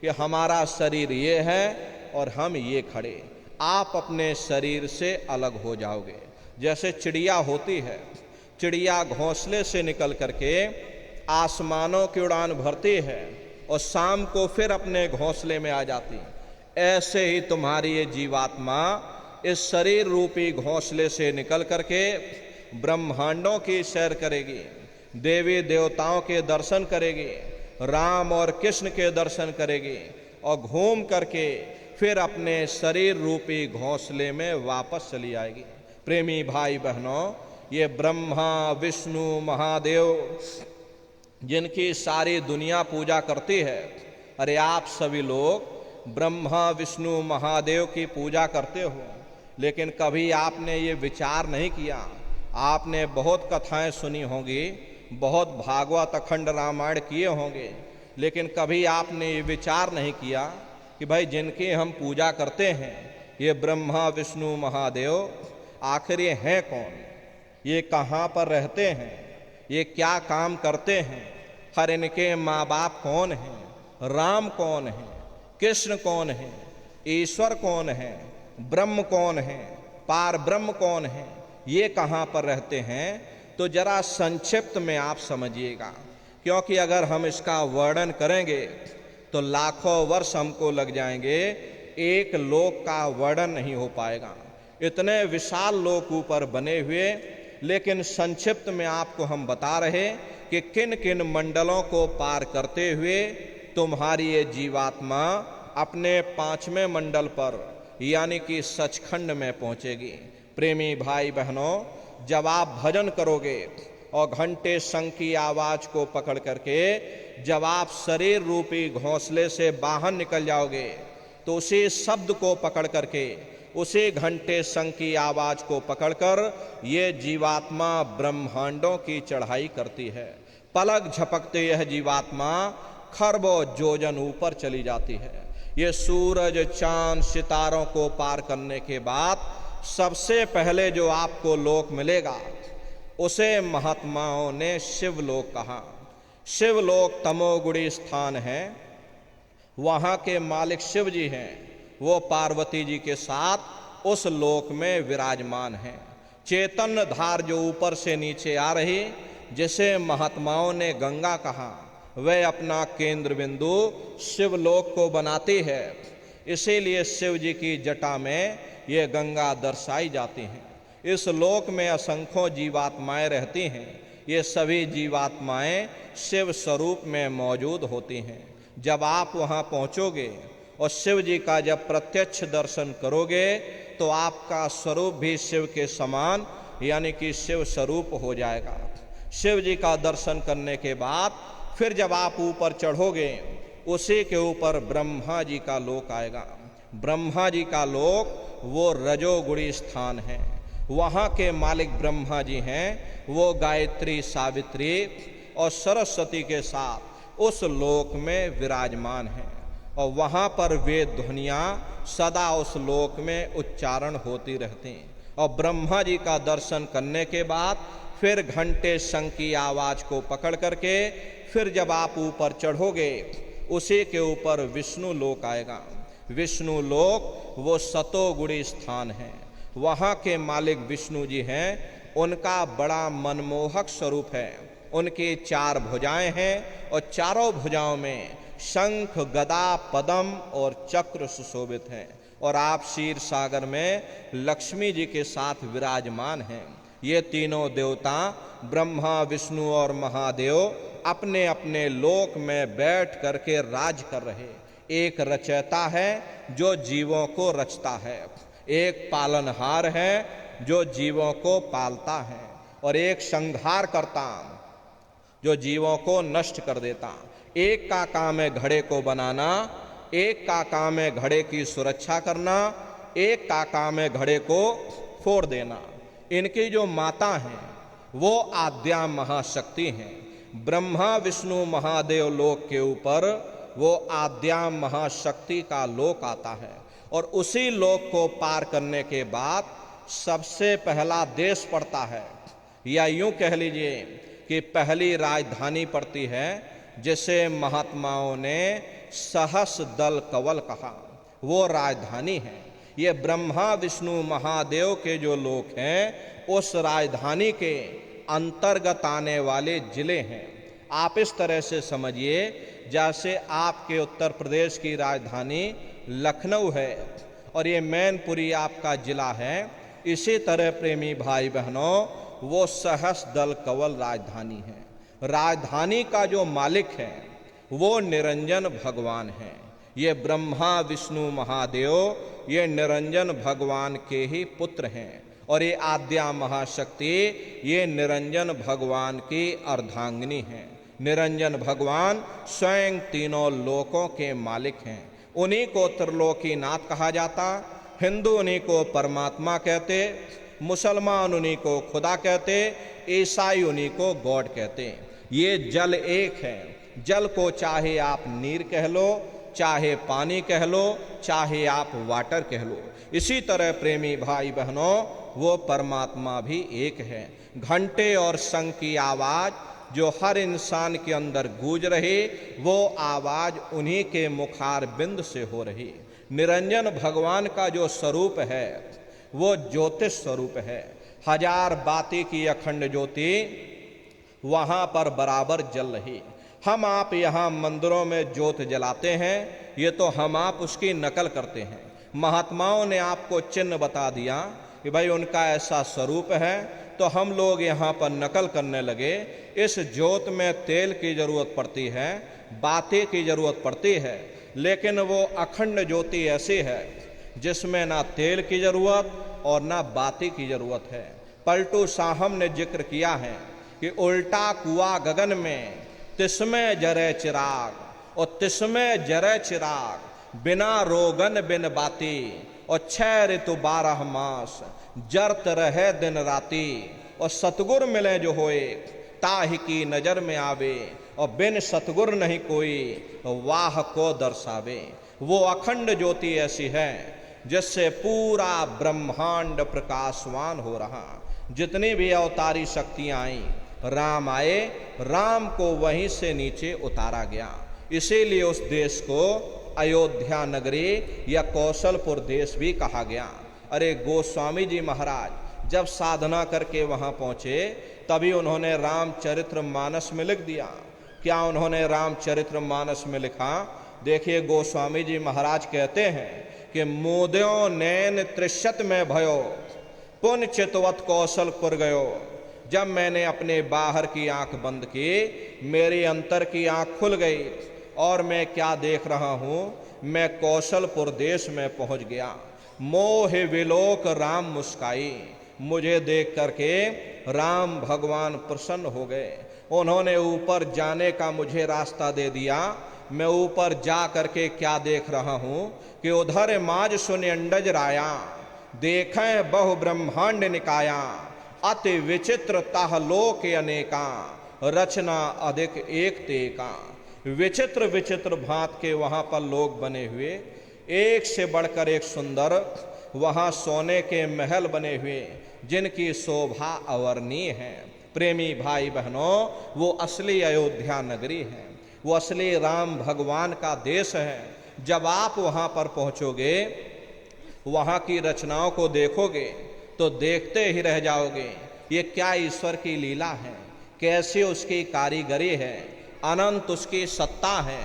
कि हमारा शरीर ये है और हम ये खड़े। आप अपने शरीर से अलग हो जाओगे। जैसे चिड़िया होती है, चिड़िया घोंसले से निकल करके आसमानों की उड़ान भरती है और शाम को फिर अपने घोंसले में आ जाती, ऐसे ही तुम्हारी ये जीवात्मा इस शरीर रूपी घोंसले से निकल करके ब्रह्मांडों की सैर करेगी, देवी देवताओं के दर्शन करेगी, राम और कृष्ण के दर्शन करेगी, और घूम करके फिर अपने शरीर रूपी घोंसले में वापस चली आएगी। प्रेमी भाई बहनों, ये ब्रह्मा विष्णु महादेव जिनकी सारी दुनिया पूजा करती है, अरे आप सभी लोग ब्रह्मा विष्णु महादेव की पूजा करते हो, लेकिन कभी आपने ये विचार नहीं किया। आपने बहुत कथाएं सुनी होंगी, बहुत भागवत अखंड रामायण किए होंगे, लेकिन कभी आपने ये विचार नहीं किया कि भाई जिनकी हम पूजा करते हैं ये ब्रह्मा विष्णु महादेव, आखिर ये हैं कौन, ये कहाँ पर रहते हैं, ये क्या काम करते हैं, हर इनके माँ बाप कौन हैं, राम कौन है, कृष्ण कौन है, ईश्वर कौन है, ब्रह्म कौन है, पार ब्रह्म कौन है, ये कहाँ पर रहते हैं। तो जरा संक्षिप्त में आप समझिएगा, क्योंकि अगर हम इसका वर्णन करेंगे तो लाखों वर्ष हमको लग जाएंगे, एक लोक का वर्णन नहीं हो पाएगा। इतने विशाल लोक ऊपर बने हुए, लेकिन संक्षिप्त में आपको हम बता रहे कि किन किन मंडलों को पार करते हुए तुम्हारी ये जीवात्मा अपने 5वें मंडल पर यानी कि सचखंड में पहुंचेगी। प्रेमी भाई बहनों, जब आप भजन करोगे और घंटे शंख की आवाज को पकड़ करके जब आप शरीर रूपी घोंसले से बाहर निकल जाओगे तो उसी शब्द को पकड़ करके, उसी घंटे शंख की आवाज को पकड़कर ये जीवात्मा ब्रह्मांडों की चढ़ाई करती है। पलक झपकते यह जीवात्मा खरबों योजन ऊपर चली जाती है। ये सूरज चांद सितारों को पार करने के बाद सबसे पहले जो आपको लोक मिलेगा उसे महात्माओं ने शिवलोक कहा। शिवलोक तमोगुणी स्थान है, वहां के मालिक शिव जी हैं, वो पार्वती जी के साथ उस लोक में विराजमान हैं। चैतन्य धार जो ऊपर से नीचे आ रही, जिसे महात्माओं ने गंगा कहा, वह अपना केंद्र बिंदु शिवलोक को बनाती है। इसीलिए शिव जी की जटा में ये गंगा दर्शाई जाती हैं। इस लोक में असंख्यों जीवात्माएं रहती हैं। ये सभी जीवात्माएं शिव स्वरूप में मौजूद होती हैं। जब आप वहां पहुंचोगे और शिव जी का जब प्रत्यक्ष दर्शन करोगे तो आपका स्वरूप भी शिव के समान यानी कि शिव स्वरूप हो जाएगा। शिव जी का दर्शन करने के बाद फिर जब आप ऊपर चढ़ोगे, उसी के ऊपर ब्रह्मा जी का लोक आएगा। ब्रह्मा जी का लोक वो रजोगुणी स्थान है। वहाँ के मालिक ब्रह्मा जी हैं, वो गायत्री सावित्री और सरस्वती के साथ उस लोक में विराजमान हैं, और वहाँ पर वेद ध्वनियाँ सदा उस लोक में उच्चारण होती रहती हैं। और ब्रह्मा जी का दर्शन करने के बाद फिर घंटे शंख की आवाज को पकड़ करके फिर जब आप ऊपर चढ़ोगे, उसी के ऊपर विष्णु लोक आएगा। विष्णु लोक वो सतोगुणी स्थान है। वहाँ के मालिक विष्णु जी हैं, उनका बड़ा मनमोहक स्वरूप है। उनकी 4 भुजाएं हैं और चारों भुजाओं में शंख गदा पद्म और चक्र सुशोभित हैं, और आप क्षीर सागर में लक्ष्मी जी के साथ विराजमान हैं। ये तीनों देवता ब्रह्मा विष्णु और महादेव अपने अपने लोक में बैठ करके राज कर रहे। एक रचयिता है जो जीवों को रचता है, एक पालनहार है जो जीवों को पालता है, और एक संहार करता जो जीवों को नष्ट कर देता। एक का काम है घड़े को बनाना, एक का काम है घड़े की सुरक्षा करना, एक का काम है घड़े को फोड़ देना। इनकी जो माता हैं वो आद्या महाशक्ति हैं। ब्रह्मा विष्णु महादेव लोक के ऊपर वो आद्या महाशक्ति का लोक आता है और उसी लोक को पार करने के बाद सबसे पहला देश पड़ता है, या यूं कह लीजिए कि पहली राजधानी पड़ती है, जिसे महात्माओं ने सहस दल कवल कहा। वो राजधानी है। ये ब्रह्मा विष्णु महादेव के जो लोक हैं उस राजधानी के अंतर्गत आने वाले जिले हैं। आप इस तरह से समझिए जैसे आपके उत्तर प्रदेश की राजधानी लखनऊ है और ये मैनपुरी आपका जिला है, इसी तरह प्रेमी भाई बहनों वो सहस दल कवल राजधानी है। राजधानी का जो मालिक है वो निरंजन भगवान है। ये ब्रह्मा विष्णु महादेव ये निरंजन भगवान के ही पुत्र हैं और ये आद्या महाशक्ति ये निरंजन भगवान की अर्धांगिनी हैं। निरंजन भगवान स्वयं तीनों लोकों के मालिक हैं। उन्हीं को त्रिलोकीनाथ कहा जाता। हिंदू उन्हीं को परमात्मा कहते, मुसलमान उन्हीं को खुदा कहते, ईसाई उन्हीं को गॉड कहते। ये जल एक है। जल को चाहे आप नीर कह लो, चाहे पानी कह लो, चाहे आप वाटर कह लो। इसी तरह प्रेमी भाई बहनों वो परमात्मा भी एक है। घंटे और शंख की आवाज जो हर इंसान के अंदर गूंज रही वो आवाज उन्हीं के मुखार बिंद से हो रही। निरंजन भगवान का जो स्वरूप है वो ज्योतिष स्वरूप है। हजार बाती की अखंड ज्योति वहां पर बराबर जल रही। हम आप यहाँ मंदिरों में ज्योत जलाते हैं, ये तो हम आप उसकी नकल करते हैं। महात्माओं ने आपको चिन्ह बता दिया कि भाई उनका ऐसा स्वरूप है, तो हम लोग यहाँ पर नकल करने लगे। इस ज्योत में तेल की जरूरत पड़ती है, बाती की जरूरत पड़ती है, लेकिन वो अखंड ज्योति ऐसी है जिसमें ना तेल की जरूरत और ना बाती की जरूरत है। पलटू साहब ने जिक्र किया है कि उल्टा कुआ गगन में तिस्में जरे चिराग और तिस्में जरे चिराग, बिना रोगन बिन बाती और 6 ऋतु 12 मास जरत रहे दिन राती। और सतगुर मिले जो होए ताहि की नजर में आवे और बिन सतगुर नहीं कोई वाह को दर्शावे। वो अखंड ज्योति ऐसी है जिससे पूरा ब्रह्मांड प्रकाशवान हो रहा। जितनी भी अवतारी शक्तियां आई, राम आए, राम को वहीं से नीचे उतारा गया। इसीलिए उस देश को अयोध्या नगरी या कौशलपुर देश भी कहा गया। अरे गोस्वामी जी महाराज जब साधना करके वहां पहुंचे तभी उन्होंने रामचरित्र मानस में लिख दिया। क्या उन्होंने रामचरित्र मानस में लिखा? देखिए गोस्वामी जी महाराज कहते हैं कि मोदयों नैन त्रिशत में भयो पुन चितवत कौशलपुर गयो। जब मैंने अपने बाहर की आंख बंद की, मेरी अंतर की आंख खुल गई और मैं क्या देख रहा हूं, मैं कौशलपुर देश में पहुंच गया। मोह विलोक राम मुस्काई, मुझे देख करके राम भगवान प्रसन्न हो गए। उन्होंने ऊपर जाने का मुझे रास्ता दे दिया। मैं ऊपर जा करके क्या देख रहा हूं कि उधर माज सुनि अंडज राया, देखें बहु ब्रह्मांड निकाया, अति विचित्र ताह लोक अनेका, रचना अधिक एक तेका। विचित्र विचित्र भांत के वहां पर लोग बने हुए, एक से बढ़कर एक सुंदर। वहां सोने के महल बने हुए जिनकी शोभा अवर्णीय है। प्रेमी भाई बहनों वो असली अयोध्या नगरी है, वो असली राम भगवान का देश है। जब आप वहां पर पहुंचोगे, वहां की रचनाओं को देखोगे तो देखते ही रह जाओगे। ये क्या ईश्वर की लीला है, कैसी उसकी कारीगरी है, अनंत उसकी सत्ता है,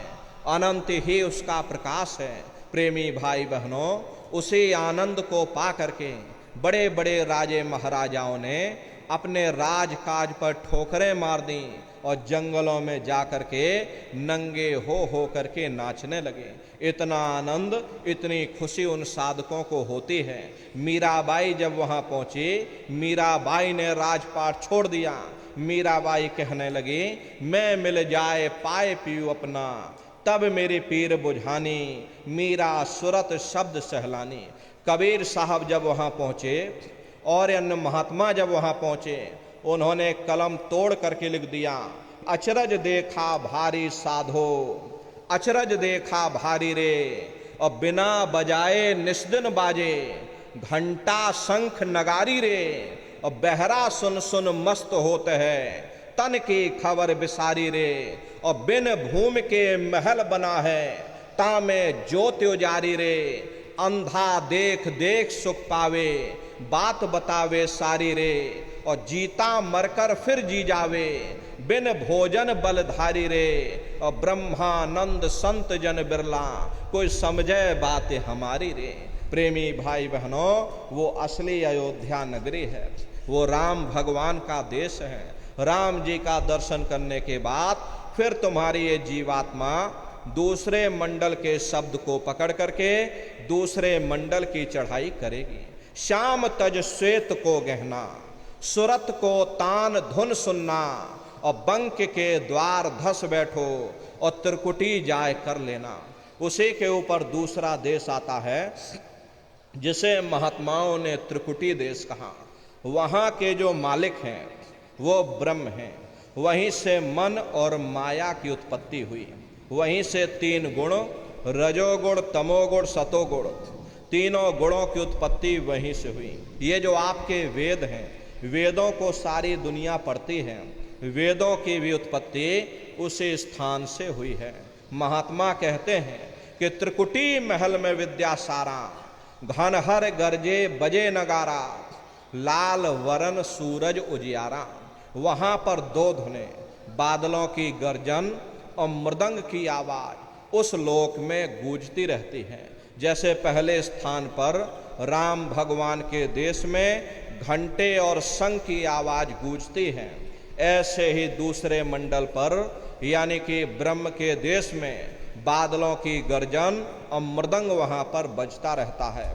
अनंत ही उसका प्रकाश है। प्रेमी भाई बहनों उसी आनंद को पा करके बड़े बड़े राजे महाराजाओं ने अपने राजकाज पर ठोकरें मार दी, और जंगलों में जाकर के नंगे हो करके नाचने लगे। इतना आनंद, इतनी खुशी उन साधकों को होती है। मीराबाई जब वहां पहुंची, मीराबाई ने राजपाट छोड़ दिया। मीराबाई कहने लगी, मैं मिल जाए पाए पीऊ अपना, तब मेरी पीर बुझानी, मीरा सुरत शब्द सहलानी। कबीर साहब जब वहां पहुंचे और अन्य महात्मा जब वहां पहुंचे, उन्होंने कलम तोड़ करके लिख दिया, अचरज देखा भारी साधो, अचरज देखा भारी रे, और बिना बजाए निस्दिन बाजे, घंटा शंख नगारी रे, और बहरा सुन सुन मस्त होते हैं, तन की खबर बिसारी रे, और बिन भूमि के महल बना है, तामे ज्योति उजारी रे, अंधा देख देख सुख पावे, बात बतावे सारी रे, और जीता मरकर फिर जी जावे, बिन भोजन बलधारी रे, और ब्रह्मानंद संत जन बिरला, कोई समझे बात हमारी रे। प्रेमी भाई बहनों, वो असली अयोध्या नगरी है, वो राम भगवान का देश है। राम जी का दर्शन करने के बाद फिर तुम्हारी ये जीवात्मा दूसरे मंडल के शब्द को पकड़ करके दूसरे मंडल की चढ़ाई करेगी। श्याम तज श्वेत को गहना, सुरत को तान धुन सुनना, और बंक के द्वार धस बैठो, और त्रिकुटी जाय कर लेना। उसी के ऊपर दूसरा देश आता है जिसे महात्माओं ने त्रिकुटी देश कहा। वहाँ के जो मालिक हैं वो ब्रह्म हैं। वहीं से मन और माया की उत्पत्ति हुई। वहीं से तीन गुण, रजोगुण, तमोगुण, सतोगुण, तीनों गुणों की उत्पत्ति वहीं से हुई। ये जो आपके वेद हैं, वेदों को सारी दुनिया पढ़ती है, वेदों की भी उत्पत्ति उसी स्थान से हुई है। महात्मा कहते हैं कि त्रिकुटी महल में विद्या सारा, घनहर गरजे बजे नगारा, लाल वरन सूरज उजियारा। वहां पर दो धुने, बादलों की गर्जन और मृदंग की आवाज उस लोक में गूंजती रहती है। जैसे पहले स्थान पर राम भगवान के देश में घंटे और शंख की आवाज गूंजती है, ऐसे ही दूसरे मंडल पर यानी कि ब्रह्म के देश में बादलों की गर्जन और मृदंग वहां पर बजता रहता है।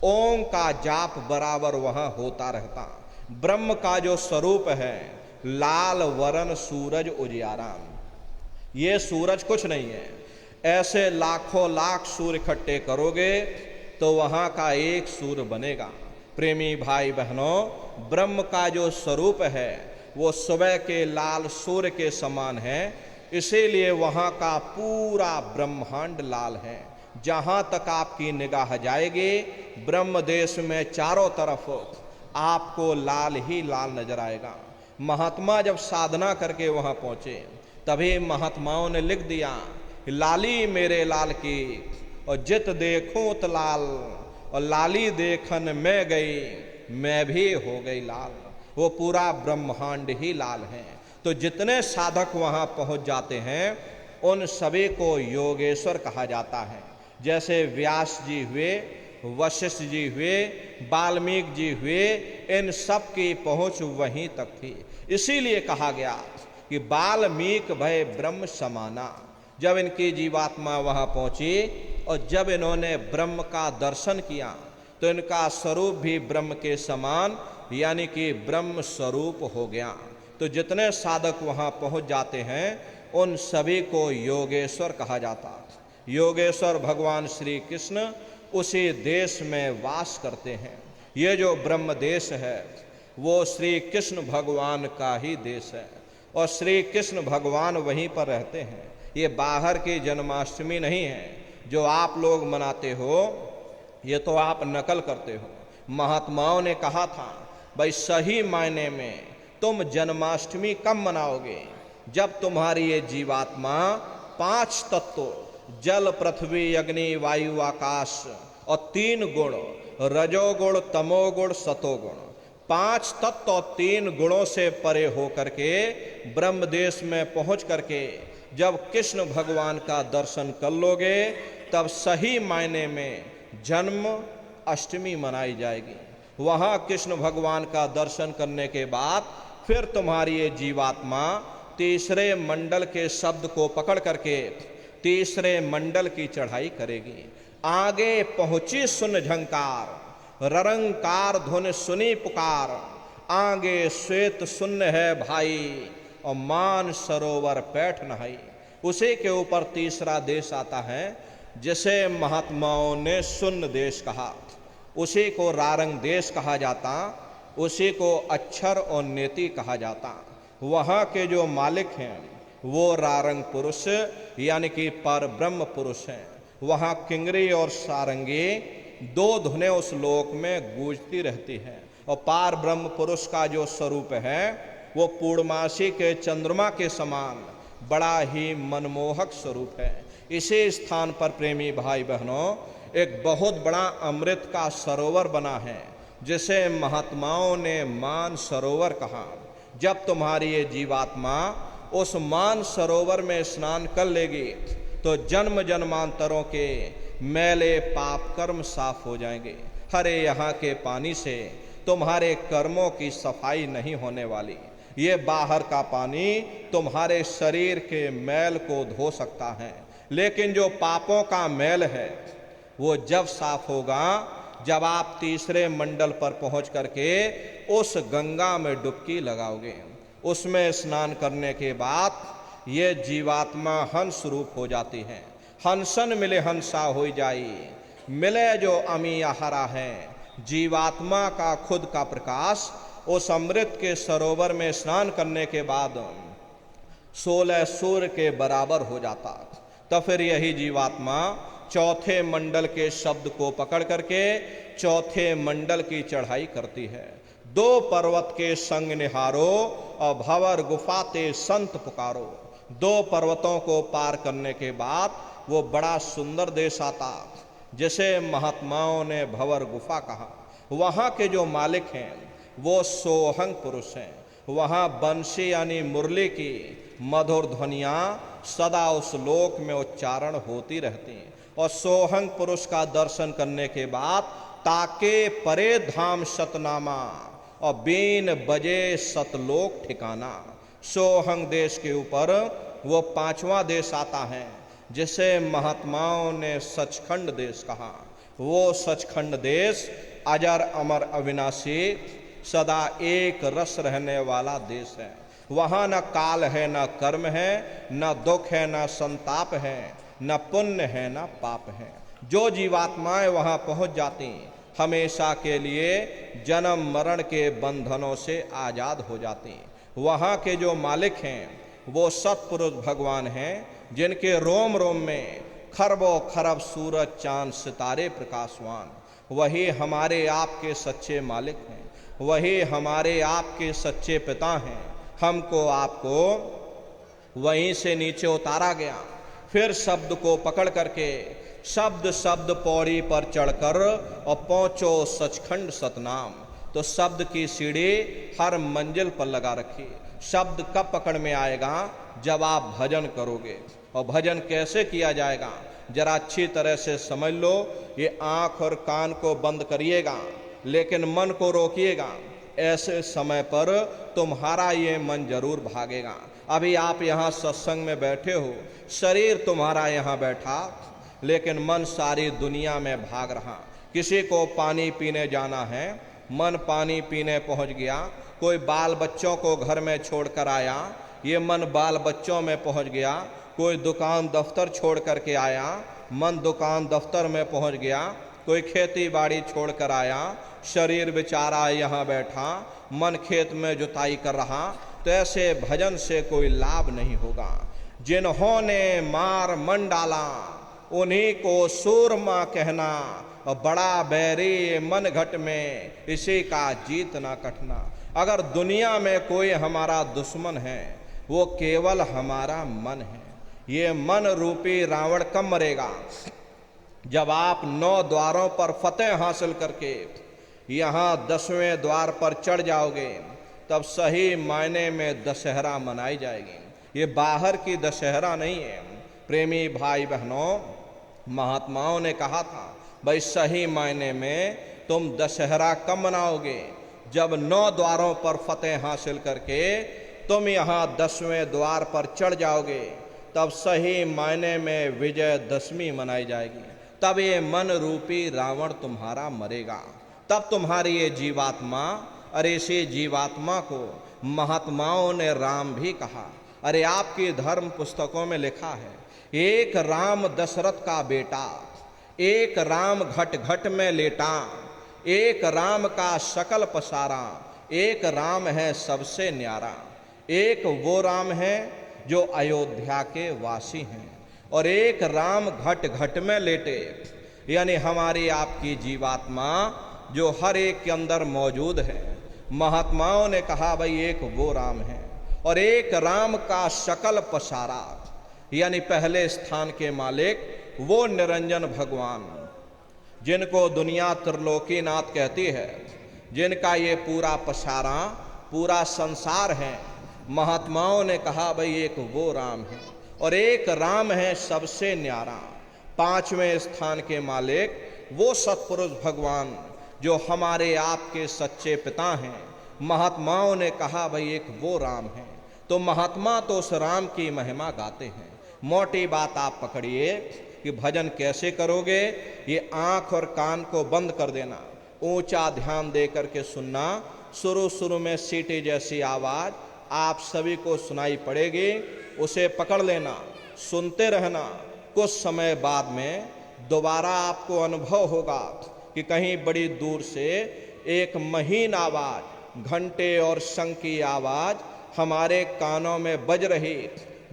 ओम का जाप बराबर वहां होता रहता। ब्रह्म का जो स्वरूप है, लाल वरन सूरज उजियारा। ये सूरज कुछ नहीं है। ऐसे लाखों लाख सूर्य इकट्ठे करोगे तो वहां का एक सूर्य बनेगा। प्रेमी भाई बहनों, ब्रह्म का जो स्वरूप है वो सुबह के लाल सूर्य के समान है। इसीलिए वहां का पूरा ब्रह्मांड लाल है। जहां तक आपकी निगाह जाएगी, ब्रह्म देश में चारों तरफ आपको लाल ही लाल नजर आएगा। महात्मा जब साधना करके वहां पहुंचे, तभी महात्माओं ने लिख दिया, लाली मेरे लाल की, और जित देखूं त लाल, और लाली देखन मैं गई, मैं भी हो गई लाल। वो पूरा ब्रह्मांड ही लाल है। तो जितने साधक वहां पहुंच जाते हैं उन सभी को योगेश्वर कहा जाता है। जैसे व्यास जी हुए, वशिष्ठ जी हुए, वाल्मीकि जी हुए, इन सब की पहुंच वहीं तक थी। इसीलिए कहा गया कि वाल्मीकि भय ब्रह्म समाना। जब इनकी जीवात्मा वहां पहुंची और जब इन्होंने ब्रह्म का दर्शन किया तो इनका स्वरूप भी ब्रह्म के समान यानी कि ब्रह्म स्वरूप हो गया। तो जितने साधक वहां पहुंच जाते हैं उन सभी को योगेश्वर कहा जाता। योगेश्वर भगवान श्री कृष्ण उसी देश में वास करते हैं। ये जो ब्रह्म देश है वो श्री कृष्ण भगवान का ही देश है और श्री कृष्ण भगवान वहीं पर रहते हैं। ये बाहर की जन्माष्टमी नहीं है जो आप लोग मनाते हो, ये तो आप नकल करते हो। महात्माओं ने कहा था भाई सही मायने में तुम जन्माष्टमी कब मनाओगे? जब तुम्हारी ये जीवात्मा 5 तत्व जल पृथ्वी अग्नि वायु आकाश और 3 गुण रजोगुण तमोगुण सतोगुण 5 तत्व और 3 गुणों से परे हो करके ब्रह्म देश में पहुंच करके जब कृष्ण भगवान का दर्शन कर लोगे तब सही मायने में जन्म अष्टमी मनाई जाएगी। वहां कृष्ण भगवान का दर्शन करने के बाद फिर तुम्हारी ये जीवात्मा तीसरे मंडल के शब्द को पकड़ करके तीसरे मंडल की चढ़ाई करेगी। आगे पहुंची सुन झंकार, ररंकार धुन सुनी पुकार, आगे श्वेत शून्य है भाई और मान सरोवर पैठ नहाई। उसी के ऊपर तीसरा देश आता है जिसे महात्माओं ने शून्य देश कहा, उसी को रारंग देश कहा जाता, उसी को अक्षर और नेति कहा जाता। वहाँ के जो मालिक हैं वो रारंग पुरुष यानी कि पर ब्रह्म पुरुष हैं। वहाँ किंगरी और सारंगी दो धुनें उस लोक में गूंजती रहती हैं और पार ब्रह्म पुरुष का जो स्वरूप है वो पूर्णमासी के चंद्रमा के समान बड़ा ही मनमोहक स्वरूप है। इसी स्थान पर प्रेमी भाई बहनों एक बहुत बड़ा अमृत का सरोवर बना है जिसे महात्माओं ने मान सरोवर कहा। जब तुम्हारी ये जीवात्मा उस मान सरोवर में स्नान कर लेगी तो जन्म जन्मांतरों के मैले पाप कर्म साफ हो जाएंगे। हरे यहाँ के पानी से तुम्हारे कर्मों की सफाई नहीं होने वाली। ये बाहर का पानी तुम्हारे शरीर के मैल को धो सकता है, लेकिन जो पापों का मैल है वो जब साफ होगा जब आप तीसरे मंडल पर पहुंच करके उस गंगा में डुबकी लगाओगे। उसमें स्नान करने के बाद ये जीवात्मा हंस रूप हो जाती है। हंसन मिले हंसा हो जाई, मिले जो अमी हरा है। जीवात्मा का खुद का प्रकाश उस अमृत के सरोवर में स्नान करने के बाद 16 सूर्य के बराबर हो जाता। तो फिर यही जीवात्मा चौथे मंडल के शब्द को पकड़ करके चौथे मंडल की चढ़ाई करती है। 2 पर्वत के संग निहारो और भंवर गुफाते संत पुकारो। 2 पर्वतों को पार करने के बाद वो बड़ा सुंदर देश आता जिसे महात्माओं ने भंवर गुफा कहा। वहाँ के जो मालिक हैं वो सोहंग पुरुष हैं। वहाँ बंशी यानी मुरली की मधुर ध्वनियाँ सदा उस लोक में उच्चारण होती रहती हैं। और सोहंग पुरुष का दर्शन करने के बाद ताके परे धाम सतनामा और बीन बजे सतलोक ठिकाना। सोहंग देश के ऊपर वो 5वां देश आता है जिसे महात्माओं ने सचखंड देश कहा। वो सचखंड देश अजर अमर अविनाशी सदा एक रस रहने वाला देश है। वहाँ न काल है, न कर्म है, न दुख है, न संताप है, न पुण्य है, न पाप है। जो जीवात्माएं वहाँ पहुँच जाती हमेशा के लिए जन्म मरण के बंधनों से आज़ाद हो जाती। वहाँ के जो मालिक हैं वो सत्पुरुष भगवान हैं जिनके रोम रोम में खरबों खरब सूरज चांद सितारे प्रकाशवान। वही हमारे आपके सच्चे मालिक हैं, वही हमारे आपके सच्चे पिता हैं। हमको आपको वहीं से नीचे उतारा गया। फिर शब्द को पकड़ करके शब्द शब्द पौड़ी पर चढ़कर और पहुँचो सचखंड सतनाम। तो शब्द की सीढ़ी हर मंजिल पर लगा रखी। शब्द कब पकड़ में आएगा? जब आप भजन करोगे। और भजन कैसे किया जाएगा जरा अच्छी तरह से समझ लो। ये आँख और कान को बंद करिएगा लेकिन मन को रोकिएगा। ऐसे समय पर तुम्हारा ये मन जरूर भागेगा। अभी आप यहाँ सत्संग में बैठे हो, शरीर तुम्हारा यहाँ बैठा लेकिन मन सारी दुनिया में भाग रहा। किसी को पानी पीने जाना है, मन पानी पीने पहुँच गया। कोई बाल बच्चों को घर में छोड़कर आया, ये मन बाल बच्चों में पहुँच गया। कोई दुकान दफ्तर छोड़ करके आया, मन दुकान दफ्तर में पहुँच गया। कोई खेती बाड़ी छोड़ कर आया, शरीर बेचारा यहाँ बैठा, मन खेत में जुताई कर रहा। तो ऐसे भजन से कोई लाभ नहीं होगा। जिन्होंने मार मन डाला उन्हीं को सूरमा कहना, और बड़ा बैरी मन घट में इसी का जीतना कटना। अगर दुनिया में कोई हमारा दुश्मन है वो केवल हमारा मन है। ये मन रूपी रावण कब मरेगा? जब आप 9 द्वारों पर फतेह हासिल करके यहाँ 10वें द्वार पर चढ़ जाओगे, तब सही मायने में दशहरा मनाई जाएगी। ये बाहर की दशहरा नहीं है। प्रेमी भाई बहनों, महात्माओं ने कहा था भाई सही मायने में तुम दशहरा कब मनाओगे? जब 9 द्वारों पर फतेह हासिल करके तुम यहाँ 10वें द्वार पर चढ़ जाओगे, तब सही मायने में विजयदशमी मनाई जाएगी। तब ये मन रूपी रावण तुम्हारा मरेगा। तब तुम्हारी ये जीवात्मा, अरे इसी जीवात्मा को महात्माओं ने राम भी कहा। अरे आपकी धर्म पुस्तकों में लिखा है, एक राम दशरथ का बेटा, एक राम घट घट में लेटा, एक राम का सकल पसारा, एक राम है सबसे न्यारा। एक वो राम है जो अयोध्या के वासी हैं, और एक राम घट घट में लेटे, यानी हमारी आपकी जीवात्मा जो हर एक के अंदर मौजूद है। महात्माओं ने कहा भाई एक वो राम है, और एक राम का सकल पसारा, यानी पहले स्थान के मालिक वो निरंजन भगवान, जिनको दुनिया त्रिलोकीनाथ कहती है, जिनका ये पूरा पसारा, पूरा संसार है। महात्माओं ने कहा भाई एक वो राम है, और एक राम है सबसे न्यारा। 5वें स्थान के मालिक वो सत्पुरुष भगवान जो हमारे आपके सच्चे पिता हैं। महात्माओं ने कहा भाई एक वो राम है। तो महात्मा तो उस राम की महिमा गाते हैं। मोटी बात आप पकड़िए कि भजन कैसे करोगे। ये आंख और कान को बंद कर देना, ऊंचा ध्यान दे करके सुनना। शुरू शुरू में सीटी जैसी आवाज आप सभी को सुनाई पड़ेगी, उसे पकड़ लेना, सुनते रहना। कुछ समय बाद में दोबारा आपको अनुभव होगा कि कहीं बड़ी दूर से एक महीन आवाज, घंटे और शंख की आवाज हमारे कानों में बज रही।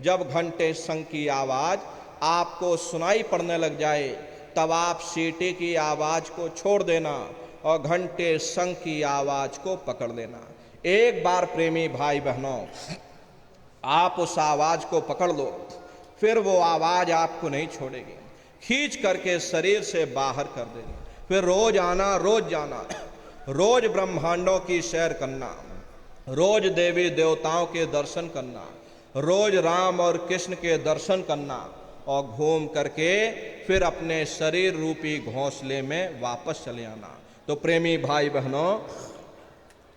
जब घंटे शंख की आवाज आपको सुनाई पड़ने लग जाए, तब आप सीटी की आवाज को छोड़ देना और घंटे शंख की आवाज को पकड़ लेना। एक बार प्रेमी भाई बहनों, आप उस आवाज को पकड़ लो, फिर वो आवाज आपको नहीं छोड़ेगी, खींच करके शरीर से बाहर कर देगी। फिर रोज आना, रोज जाना, रोज ब्रह्मांडों की सैर करना, रोज देवी देवताओं के दर्शन करना, रोज राम और कृष्ण के दर्शन करना, और घूम करके फिर अपने शरीर रूपी घोंसले में वापस चले आना। तो प्रेमी भाई बहनों,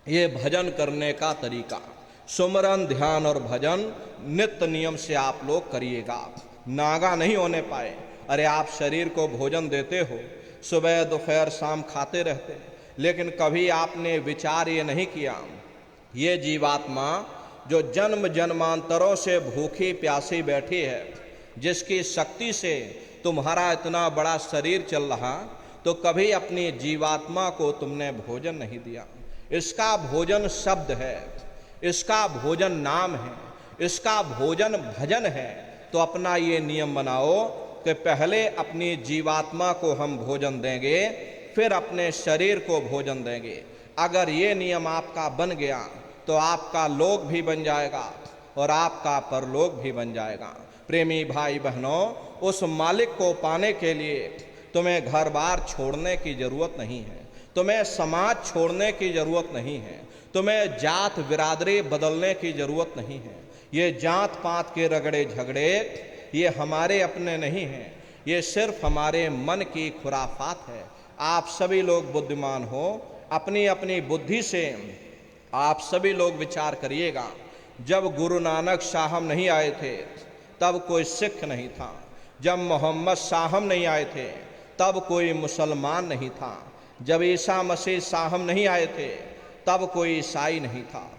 ये भजन करने का तरीका, सुमरन, ध्यान और भजन नित्य नियम से आप लोग करिएगा। नागा नहीं होने पाए। अरे आप शरीर को भोजन देते हो, सुबह दोपहर शाम खाते रहते, लेकिन कभी आपने विचार ये नहीं किया, ये जीवात्मा जो जन्म जन्मांतरों से भूखी प्यासी बैठी है, जिसकी शक्ति से तुम्हारा इतना बड़ा शरीर चल रहा, तो कभी अपनी जीवात्मा को तुमने भोजन नहीं दिया। इसका भोजन शब्द है, इसका भोजन नाम है, इसका भोजन भजन है। तो अपना ये नियम बनाओ कि पहले अपनी जीवात्मा को हम भोजन देंगे, फिर अपने शरीर को भोजन देंगे। अगर ये नियम आपका बन गया तो आपका लोक भी बन जाएगा और आपका परलोक भी बन जाएगा। प्रेमी भाई बहनों, उस मालिक को पाने के लिए तुम्हें घर बार छोड़ने की जरूरत नहीं है, तुम्हें समाज छोड़ने की जरूरत नहीं है, तुम्हें जात बिरादरी बदलने की जरूरत नहीं है। ये जात पात के रगड़े झगड़े ये हमारे अपने नहीं हैं, ये सिर्फ हमारे मन की खुराफात है। आप सभी लोग बुद्धिमान हो, अपनी अपनी बुद्धि से आप सभी लोग विचार करिएगा। जब गुरु नानक साहब नहीं आए थे तब कोई सिख नहीं था, जब मोहम्मद साहब नहीं आए थे तब कोई मुसलमान नहीं था, जब ईसा मसीह साहब नहीं आए थे तब कोई ईसाई नहीं था,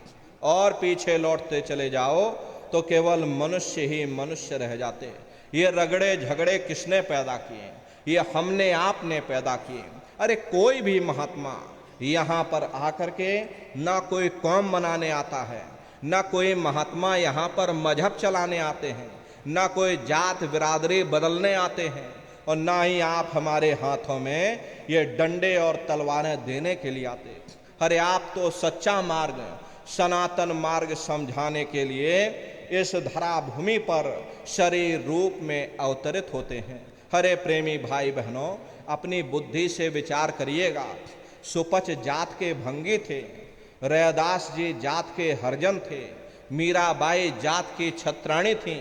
और पीछे लौटते चले जाओ तो केवल मनुष्य ही मनुष्य रह जाते। ये रगड़े झगड़े किसने पैदा किए? ये हमने आपने पैदा किए। अरे कोई भी महात्मा यहाँ पर आकर के ना कोई कौम बनाने आता है, ना कोई महात्मा यहाँ पर मजहब चलाने आते हैं, ना कोई जात बिरादरी बदलने आते हैं, और ना ही आप हमारे हाथों में ये डंडे और तलवारें देने के लिए आते। अरे आप तो सच्चा मार्ग, सनातन मार्ग समझाने के लिए इस धरा भूमि पर शरीर रूप में अवतरित होते हैं। हरे प्रेमी भाई बहनों, अपनी बुद्धि से विचार करिएगा। सुपच जात के भंगी थे, रैदास जी जात के हरजन थे, मीराबाई जात की छत्राणी थीं।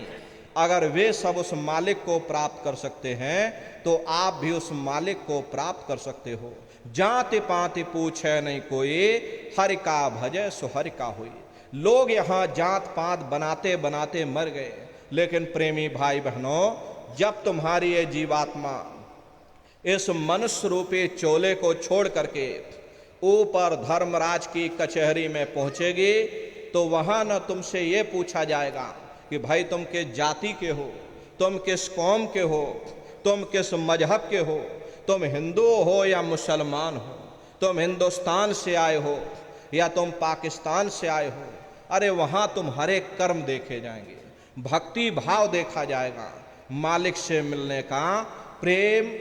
अगर वे सब उस मालिक को प्राप्त कर सकते हैं तो आप भी उस मालिक को प्राप्त कर सकते हो। जाति पाति पूछे नहीं कोई, हरि का भजय सो हरि का हुई। लोग यहाँ जात पात बनाते बनाते मर गए, लेकिन प्रेमी भाई बहनों, जब तुम्हारी ये जीवात्मा इस मनुष्य रूपी चोले को छोड़ करके ऊपर धर्मराज की कचहरी में पहुंचेगी, तो वहां न तुमसे ये पूछा जाएगा कि भाई तुम किस जाति के हो, तुम किस कौम के हो, तुम किस मजहब के हो, तुम हिंदू हो या मुसलमान हो, तुम हिंदुस्तान से आए हो या तुम पाकिस्तान से आए हो। अरे वहां तुम्हारे कर्म देखे जाएंगे, भक्ति भाव देखा जाएगा, मालिक से मिलने का प्रेम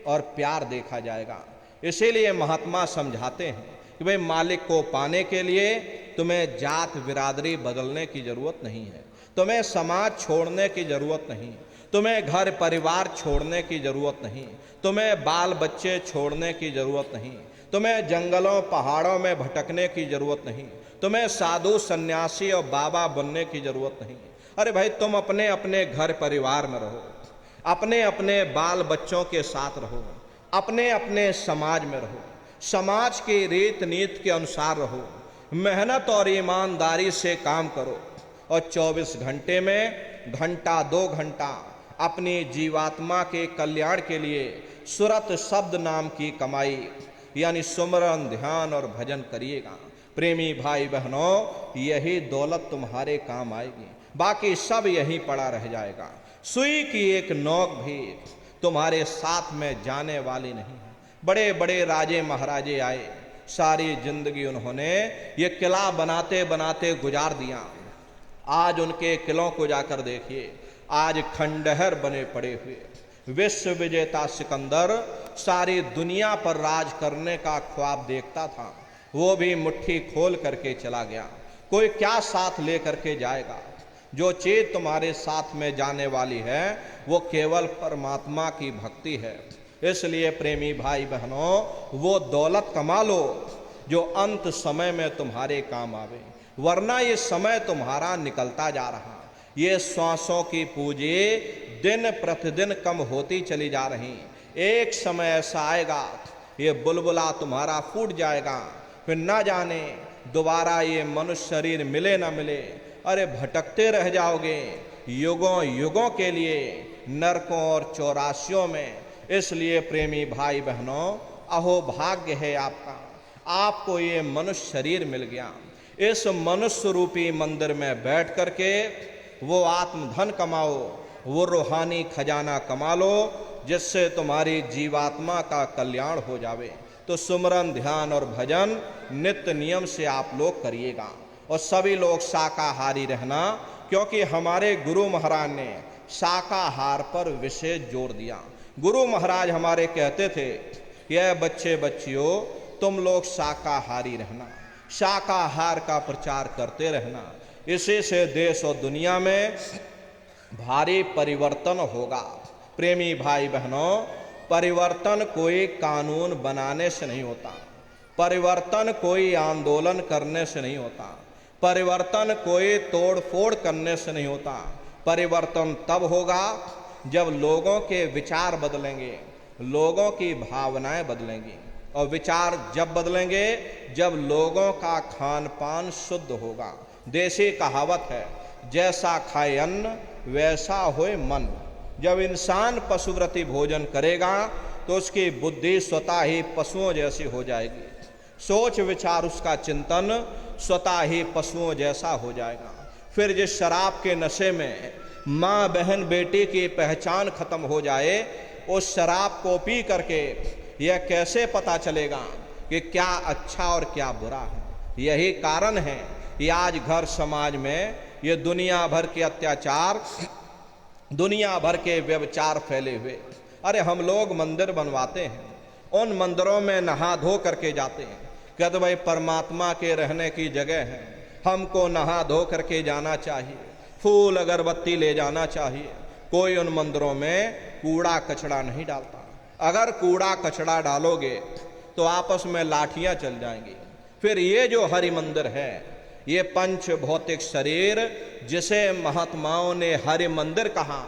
और प्यार देखा जाएगा। इसीलिए महात्मा समझाते हैं कि भाई मालिक को पाने के लिए तुम्हें जात बिरादरी बदलने की जरूरत नहीं है, तुम्हें समाज छोड़ने की जरूरत नहीं, तुम्हें घर परिवार छोड़ने की जरूरत नहीं, तुम्हें बाल बच्चे छोड़ने की जरूरत नहीं, तुम्हें जंगलों पहाड़ों में भटकने की जरूरत नहीं, तुम्हें साधु सन्यासी और बाबा बनने की जरूरत नहीं। अरे भाई तुम अपने अपने घर परिवार में रहो, अपने अपने बाल बच्चों के साथ रहो, अपने अपने समाज में रहो, समाज की रीत नीति के अनुसार रहो, मेहनत और ईमानदारी से काम करो और 24 घंटे में घंटा 2 घंटा अपनी जीवात्मा के कल्याण के लिए सुरत शब्द नाम की कमाई यानी सुमरन ध्यान और भजन करिएगा। प्रेमी भाई बहनों, यही दौलत तुम्हारे काम आएगी, बाकी सब यहीं पड़ा रह जाएगा। सुई की एक नोक भी तुम्हारे साथ में जाने वाली नहीं है। बड़े बड़े राजे महाराजे आए, सारी जिंदगी उन्होंने ये किला बनाते बनाते गुजार दिया। आज उनके किलों को जाकर देखिए, आज खंडहर बने पड़े हुए। विश्व विजेता सिकंदर सारी दुनिया पर राज करने का ख्वाब देखता था, वो भी मुट्ठी खोल करके चला गया। कोई क्या साथ ले करके जाएगा? जो चीज तुम्हारे साथ में जाने वाली है वो केवल परमात्मा की भक्ति है। इसलिए प्रेमी भाई बहनों, वो दौलत कमा लो जो अंत समय में तुम्हारे काम आवे, वरना ये समय तुम्हारा निकलता जा रहा, ये श्वासों की पूंजी दिन प्रतिदिन कम होती चली जा रही। एक समय ऐसा आएगा ये बुलबुला तुम्हारा फूट जाएगा, फिर ना जाने दोबारा ये मनुष्य शरीर मिले ना मिले। अरे भटकते रह जाओगे युगों युगों के लिए नरकों और चौरासियों में। इसलिए प्रेमी भाई बहनों, अहो भाग्य है आपका, आपको ये मनुष्य शरीर मिल गया। इस मनुष्य रूपी मंदिर में बैठ करके वो आत्मधन कमाओ, वो रूहानी खजाना कमा लो, जिससे तुम्हारी जीवात्मा का कल्याण हो जावे। तो सुमरन ध्यान और भजन नित्य नियम से आप लोग करिएगा और सभी लोग शाकाहारी रहना, क्योंकि हमारे गुरु महाराज ने शाकाहार पर विशेष जोर दिया। गुरु महाराज हमारे कहते थे, यह बच्चे बच्चियों तुम लोग शाकाहारी रहना, शाकाहार का प्रचार करते रहना, इसी से देश और दुनिया में भारी परिवर्तन होगा। प्रेमी भाई बहनों, परिवर्तन कोई कानून बनाने से नहीं होता, परिवर्तन कोई आंदोलन करने से नहीं होता, परिवर्तन कोई तोड़ फोड़ करने से नहीं होता। परिवर्तन तब होगा जब लोगों के विचार बदलेंगे, लोगों की भावनाएं बदलेंगी, और विचार जब बदलेंगे जब लोगों का खान पान शुद्ध होगा। देसी कहावत है, जैसा खाए अन्न वैसा होए मन। जब इंसान पशुव्रती भोजन करेगा तो उसकी बुद्धि स्वतः ही पशुओं जैसी हो जाएगी, सोच विचार उसका चिंतन स्वतः ही पशुओं जैसा हो जाएगा। फिर जिस शराब के नशे में माँ बहन बेटी की पहचान खत्म हो जाए, उस शराब को पी करके यह कैसे पता चलेगा कि क्या अच्छा और क्या बुरा है? यही कारण है कि आज घर समाज में ये दुनिया भर के अत्याचार, दुनिया भर के व्यभिचार फैले हुए। अरे हम लोग मंदिर बनवाते हैं, उन मंदिरों में नहा धो करके जाते हैं, कहते भाई परमात्मा के रहने की जगह है, हमको नहा धो करके जाना चाहिए, फूल अगरबत्ती ले जाना चाहिए। कोई उन मंदिरों में कूड़ा कचड़ा नहीं डालता। अगर कूड़ा कचड़ा डालोगे तो आपस में लाठियां चल जाएंगी। फिर ये जो हरि मंदिर है, ये पंच भौतिक शरीर जिसे महात्माओं ने हरि मंदिर कहा,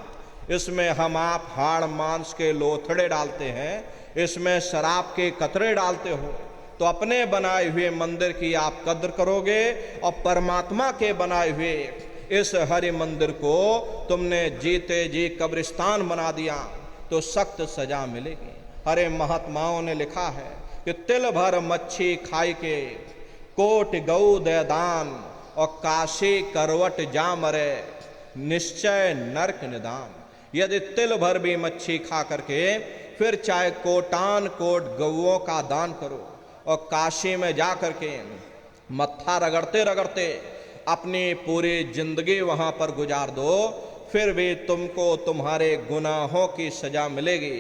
इसमें हम आप हाड़ मांस के लोथड़े डालते हैं, इसमें शराब के कतरे डालते हो, तो अपने बनाए हुए मंदिर की आप कद्र करोगे और परमात्मा के बनाए हुए इस हरि मंदिर को तुमने जीते जी कब्रिस्तान बना दिया तो सख्त सजा मिलेगी। हरे महात्माओं ने लिखा है कि तिल भर मच्छी खाई के कोट गऊ दे दान और काशी करवट जा मरे निश्चय नरक निदान। यदि तिल भर भी मच्छी खा करके फिर चाहे कोटान कोट गऊओं का दान करो और काशी में जा करके मत्था रगड़ते रगड़ते अपनी पूरी जिंदगी वहां पर गुजार दो, फिर भी तुमको तुम्हारे गुनाहों की सजा मिलेगी,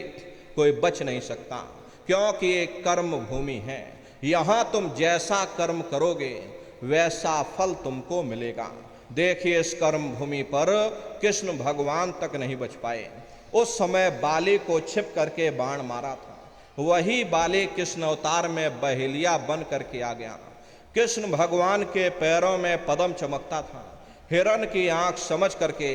कोई बच नहीं सकता। क्योंकि ये कर्म भूमि है, यहां तुम जैसा कर्म करोगे वैसा फल तुमको मिलेगा। देखिए इस कर्म भूमि पर कृष्ण भगवान तक नहीं बच पाए। उस समय बाली को छिप करके बाण मारा था, वही बाली कृष्ण अवतार में बहेलिया बन करके आ गया। कृष्ण भगवान के पैरों में पद्म चमकता था, हिरण की आंख समझ करके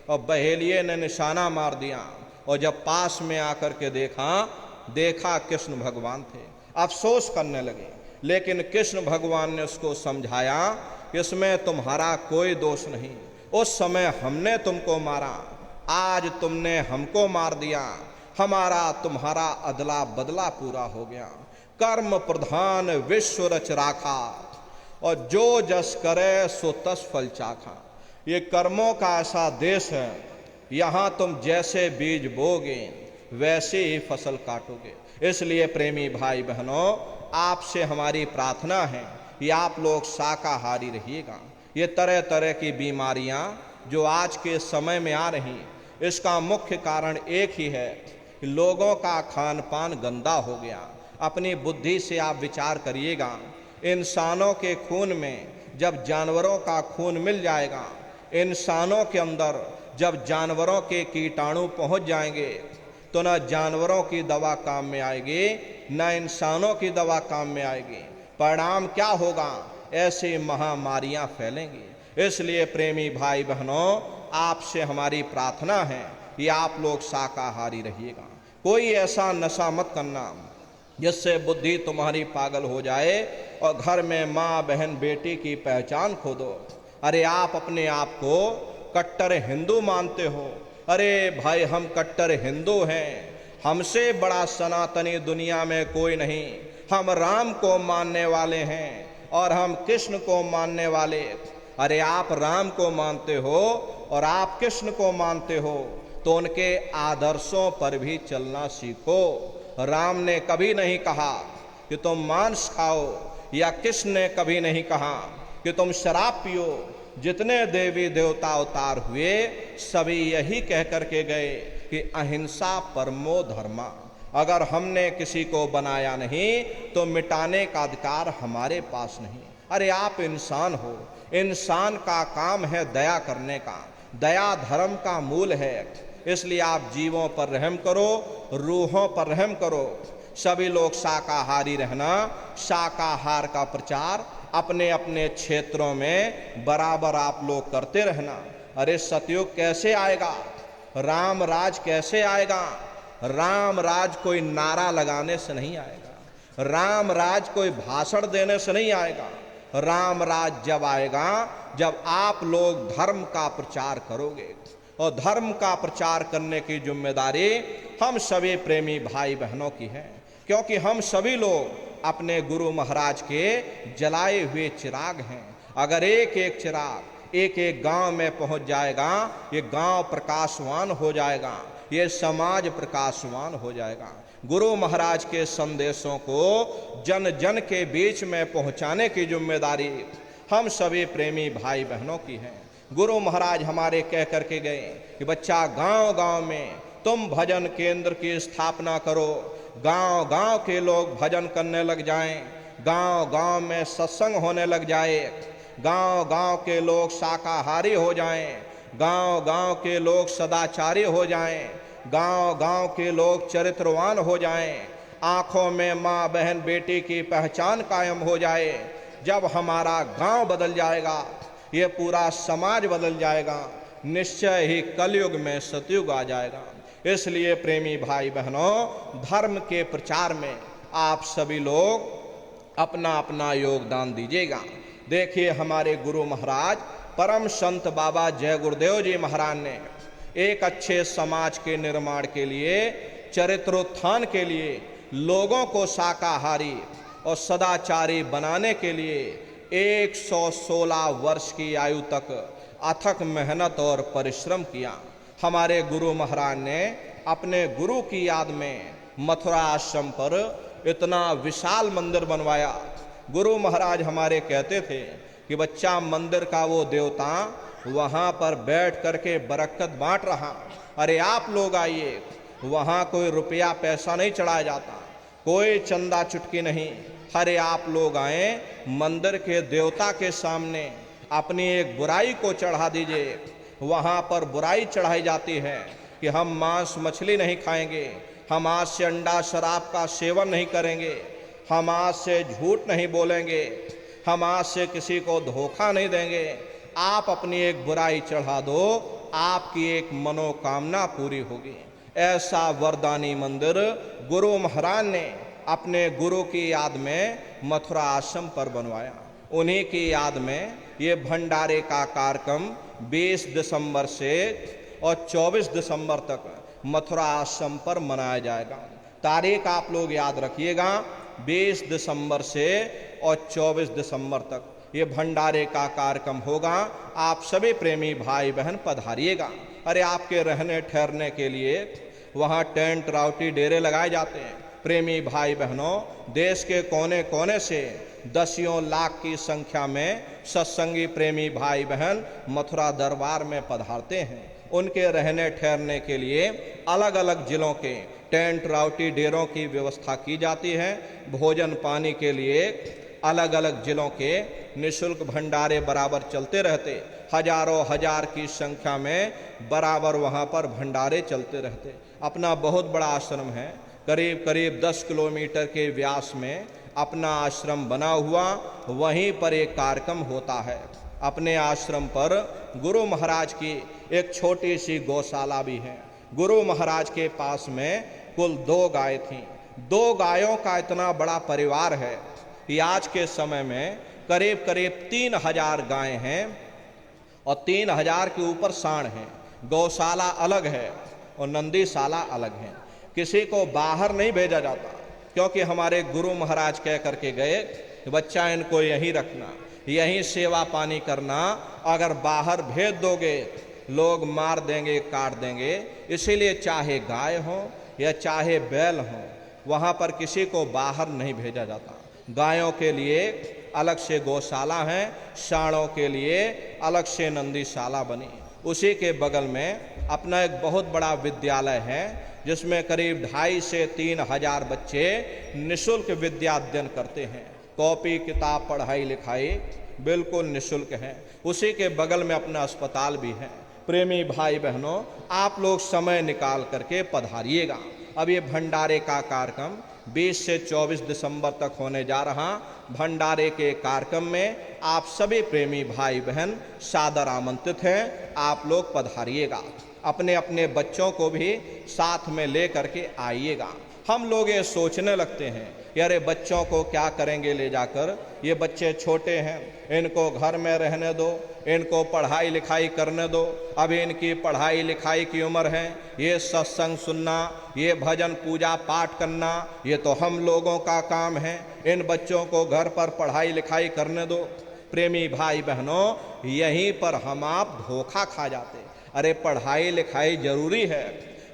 और बहेलिये ने निशाना मार दिया और जब पास में आकर के देखा कृष्ण भगवान थे, अफसोस करने लगे। लेकिन कृष्ण भगवान ने उसको समझाया कि इसमें तुम्हारा कोई दोष नहीं, उस समय हमने तुमको मारा, आज तुमने हमको मार दिया, हमारा तुम्हारा अदला बदला पूरा हो गया। कर्म प्रधान विश्व रच राखा और जो जस करे सो तस फल चाखा। ये कर्मों का ऐसा देश है, यहाँ तुम जैसे बीज बोगे वैसे ही फसल काटोगे। इसलिए प्रेमी भाई बहनों, आपसे हमारी प्रार्थना है कि आप लोग शाकाहारी रहिएगा। ये तरह तरह की बीमारियां जो आज के समय में आ रही, इसका मुख्य कारण एक ही है कि लोगों का खान पान गंदा हो गया। अपनी बुद्धि से आप विचार करिएगा, इंसानों के खून में जब जानवरों का खून मिल जाएगा, इंसानों के अंदर जब जानवरों के कीटाणु पहुंच जाएंगे तो न जानवरों की दवा काम में आएगी न इंसानों की दवा काम में आएगी। परिणाम क्या होगा? ऐसी महामारियां फैलेंगी। इसलिए प्रेमी भाई बहनों, आपसे हमारी प्रार्थना है कि आप लोग शाकाहारी रहिएगा। कोई ऐसा नशा मत करना जिससे बुद्धि तुम्हारी पागल हो जाए और घर में माँ बहन बेटी की पहचान खो दो। अरे आप अपने आप को कट्टर हिंदू मानते हो, अरे भाई हम कट्टर हिंदू हैं, हमसे बड़ा सनातनी दुनिया में कोई नहीं, हम राम को मानने वाले हैं और हम कृष्ण को मानने वाले। अरे आप राम को मानते हो और आप कृष्ण को मानते हो तो उनके आदर्शों पर भी चलना सीखो। राम ने कभी नहीं कहा कि तुम मांस खाओ या कृष्ण ने कभी नहीं कहा कि तुम शराब पियो। जितने देवी देवता अवतार हुए सभी यही कह करके गए कि अहिंसा परमो धर्मा। अगर हमने किसी को बनाया नहीं तो मिटाने का अधिकार हमारे पास नहीं। अरे आप इंसान हो, इंसान का काम है दया करने का, दया धर्म का मूल है। इसलिए आप जीवों पर रहम करो, रूहों पर रहम करो। सभी लोग शाकाहारी रहना, शाकाहार का प्रचार अपने अपने क्षेत्रों में बराबर आप लोग करते रहना। अरे सतयुग कैसे आएगा? राम राज कैसे आएगा? राम राज कोई नारा लगाने से नहीं आएगा, राम राज कोई भाषण देने से नहीं आएगा। राम राज जब आएगा जब आप लोग धर्म का प्रचार करोगे, और धर्म का प्रचार करने की जिम्मेदारी हम सभी प्रेमी भाई बहनों की है। क्योंकि हम सभी लोग अपने गुरु महाराज के जलाए हुए चिराग हैं। अगर एक एक चिराग एक एक गांव में पहुंच जाएगा, ये गांव प्रकाशवान हो जाएगा, ये समाज प्रकाशवान हो जाएगा। गुरु महाराज के संदेशों को जन जन के बीच में पहुंचाने की जिम्मेदारी हम सभी प्रेमी भाई बहनों की है। गुरु महाराज हमारे कह करके गए कि बच्चा गांव गांव में तुम भजन केंद्र की स्थापना करो, गांव गांव के लोग भजन करने लग जाएं, गांव गांव में सत्संग होने लग जाए, गांव गांव के लोग शाकाहारी हो जाएं, गांव गांव के लोग सदाचारी हो जाएं, गांव गांव के लोग चरित्रवान हो जाएं, आंखों में माँ बहन बेटी की पहचान कायम हो जाए। जब हमारा गांव बदल जाएगा, ये पूरा समाज बदल जाएगा, निश्चय ही कलयुग में सतयुग आ जाएगा। इसलिए प्रेमी भाई बहनों, धर्म के प्रचार में आप सभी लोग अपना अपना योगदान दीजिएगा। देखिए हमारे गुरु महाराज परम संत बाबा जय गुरुदेव जी महाराज ने एक अच्छे समाज के निर्माण के लिए, चरित्रोत्थान के लिए, लोगों को शाकाहारी और सदाचारी बनाने के लिए 116 वर्ष की आयु तक अथक मेहनत और परिश्रम किया। हमारे गुरु महाराज ने अपने गुरु की याद में मथुरा आश्रम पर इतना विशाल मंदिर बनवाया। गुरु महाराज हमारे कहते थे कि बच्चा, मंदिर का वो देवता वहाँ पर बैठ करके बरकत बांट रहा, अरे आप लोग आइए, वहाँ कोई रुपया पैसा नहीं चढ़ाया जाता, कोई चंदा चुटकी नहीं, अरे आप लोग आए, मंदिर के देवता के सामने अपनी एक बुराई को चढ़ा दीजिए। वहाँ पर बुराई चढ़ाई जाती है कि हम मांस मछली नहीं खाएंगे, हम आज से अंडा शराब का सेवन नहीं करेंगे, हम आज से झूठ नहीं बोलेंगे, हम आज से किसी को धोखा नहीं देंगे। आप अपनी एक बुराई चढ़ा दो, आपकी एक मनोकामना पूरी होगी। ऐसा वरदानी मंदिर गुरु महाराज ने अपने गुरु की याद में मथुरा आश्रम पर बनवाया। उन्हीं की याद में ये भंडारे का कार्यक्रम 20 दिसंबर से और 24 दिसंबर तक मथुरा आश्रम पर मनाया जाएगा। तारीख आप लोग याद रखिएगा, 20 दिसंबर से और 24 दिसंबर तक ये भंडारे का कार्यक्रम होगा। आप सभी प्रेमी भाई बहन पधारिएगा। अरे आपके रहने ठहरने के लिए वहाँ टेंट राउटी डेरे लगाए जाते हैं। प्रेमी भाई बहनों, देश के कोने कोने से दसियों लाख की संख्या में सत्संगी प्रेमी भाई बहन मथुरा दरबार में पधारते हैं। उनके रहने ठहरने के लिए अलग अलग जिलों के टेंट राउटी डेरों की व्यवस्था की जाती है। भोजन पानी के लिए अलग अलग जिलों के निःशुल्क भंडारे बराबर चलते रहते। हजारों हजार की संख्या में बराबर वहाँ पर भंडारे चलते रहते। अपना बहुत बड़ा आश्रम है, करीब करीब 10 किलोमीटर के व्यास में अपना आश्रम बना हुआ, वहीं पर एक कार्यक्रम होता है। अपने आश्रम पर गुरु महाराज की एक छोटी सी गौशाला भी है। गुरु महाराज के पास में कुल 2 गाय थीं। 2 गायों का इतना बड़ा परिवार है कि आज के समय में करीब करीब 3000 गायें हैं और 3000 के ऊपर सांड हैं। गौशाला अलग है और नंदीशाला अलग है। किसी को बाहर नहीं भेजा जाता, क्योंकि हमारे गुरु महाराज कह करके गए, बच्चा इनको यहीं रखना, यहीं सेवा पानी करना, अगर बाहर भेज दोगे लोग मार देंगे, काट देंगे। इसीलिए चाहे गाय हो या चाहे बैल हो, वहाँ पर किसी को बाहर नहीं भेजा जाता। गायों के लिए अलग से गौशाला है, सांडों के लिए अलग से नंदीशाला बनी। उसी के बगल में अपना एक बहुत बड़ा विद्यालय है, जिसमें करीब 2.5 से 3 हजार बच्चे निःशुल्क विद्या अध्ययन करते हैं। कॉपी किताब पढ़ाई लिखाई बिल्कुल निःशुल्क है। उसी के बगल में अपना अस्पताल भी है। प्रेमी भाई बहनों, आप लोग समय निकाल करके पधारिएगा। अब ये भंडारे का कार्यक्रम 20 से 24 दिसंबर तक होने जा रहा। भंडारे के कार्यक्रम में आप सभी प्रेमी भाई बहन सादर आमंत्रित हैं। आप लोग पधारिएगा। अपने अपने बच्चों को भी साथ में ले करके आइएगा। हम लोग ये सोचने लगते हैं कि अरे बच्चों को क्या करेंगे ले जाकर, ये बच्चे छोटे हैं, इनको घर में रहने दो, इनको पढ़ाई लिखाई करने दो, अभी इनकी पढ़ाई लिखाई की उम्र है। ये सत्संग सुनना, ये भजन पूजा पाठ करना, ये तो हम लोगों का काम है। इन बच्चों को घर पर पढ़ाई लिखाई करने दो। प्रेमी भाई बहनों, यहीं पर हम आप धोखा खा जाते। अरे पढ़ाई लिखाई जरूरी है,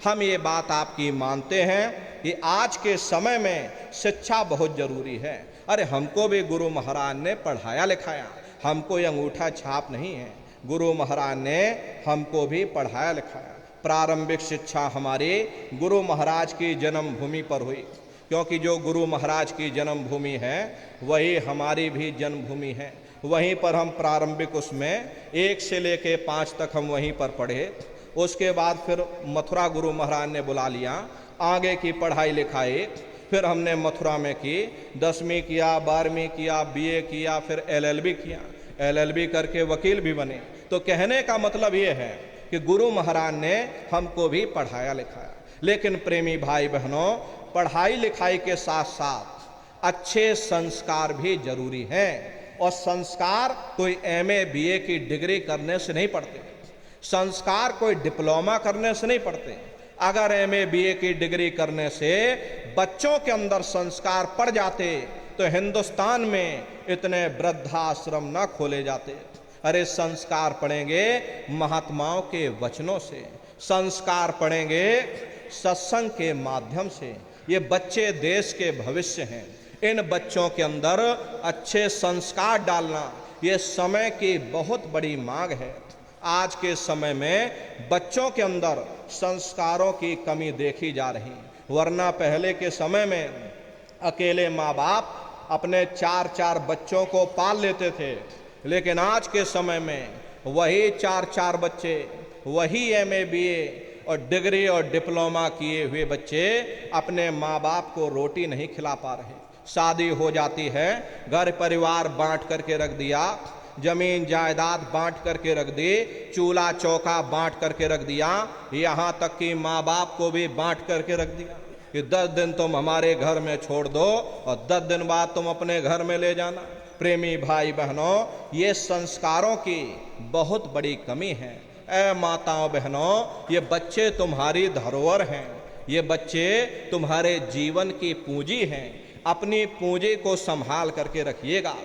हम ये बात आपकी मानते हैं कि आज के समय में शिक्षा बहुत जरूरी है। अरे हमको भी गुरु महाराज ने पढ़ाया लिखाया, हमको ये अंगूठा छाप नहीं है। गुरु महाराज ने हमको भी पढ़ाया लिखाया। प्रारंभिक शिक्षा हमारी गुरु महाराज की जन्मभूमि पर हुई, क्योंकि जो गुरु महाराज की जन्मभूमि है वही हमारी भी जन्मभूमि है। वहीं पर हम प्रारंभिक उसमें 1 से लेके 5 तक हम वहीं पर पढ़े। उसके बाद फिर मथुरा गुरु महाराज ने बुला लिया, आगे की पढ़ाई लिखाई फिर हमने मथुरा में की। 10वीं किया, 12वीं किया, BA किया, फिर LLB किया। LLB करके वकील भी बने। तो कहने का मतलब ये है कि गुरु महाराज ने हमको भी पढ़ाया लिखाया। लेकिन प्रेमी भाई बहनों, पढ़ाई लिखाई के साथ साथ अच्छे संस्कार भी जरूरी हैं। और संस्कार कोई एमए बीए की डिग्री करने से नहीं पड़ते, संस्कार कोई डिप्लोमा करने से नहीं पड़ते। अगर एमए बीए की डिग्री करने से बच्चों के अंदर संस्कार पड़ जाते तो हिंदुस्तान में इतने वृद्धाश्रम न खोले जाते। अरे संस्कार पढ़ेंगे महात्माओं के वचनों से, संस्कार पढ़ेंगे सत्संग के माध्यम से। ये बच्चे देश के भविष्य हैं, इन बच्चों के अंदर अच्छे संस्कार डालना ये समय की बहुत बड़ी मांग है। आज के समय में बच्चों के अंदर संस्कारों की कमी देखी जा रही, वरना पहले के समय में अकेले माँ बाप अपने 4-4 बच्चों को पाल लेते थे, लेकिन आज के समय में वही 4-4 बच्चे, वही एमए बीए और डिग्री और डिप्लोमा किए हुए बच्चे अपने माँ बाप को रोटी नहीं खिला पा रहे। शादी हो जाती है, घर परिवार बांट करके रख दिया, जमीन जायदाद बांट करके रख दी, चूल्हा चौका बांट करके रख दिया, यहाँ तक कि माँ बाप को भी बांट करके रख दिया कि 10 दिन तुम हमारे घर में छोड़ दो और 10 दिन बाद तुम अपने घर में ले जाना। प्रेमी भाई बहनों, ये संस्कारों की बहुत बड़ी कमी है। ऐ माताओं बहनों, ये बच्चे तुम्हारी धरोहर हैं, ये बच्चे तुम्हारे जीवन की पूंजी हैं। अपनी पूंजी को संभाल करके रखिएगा,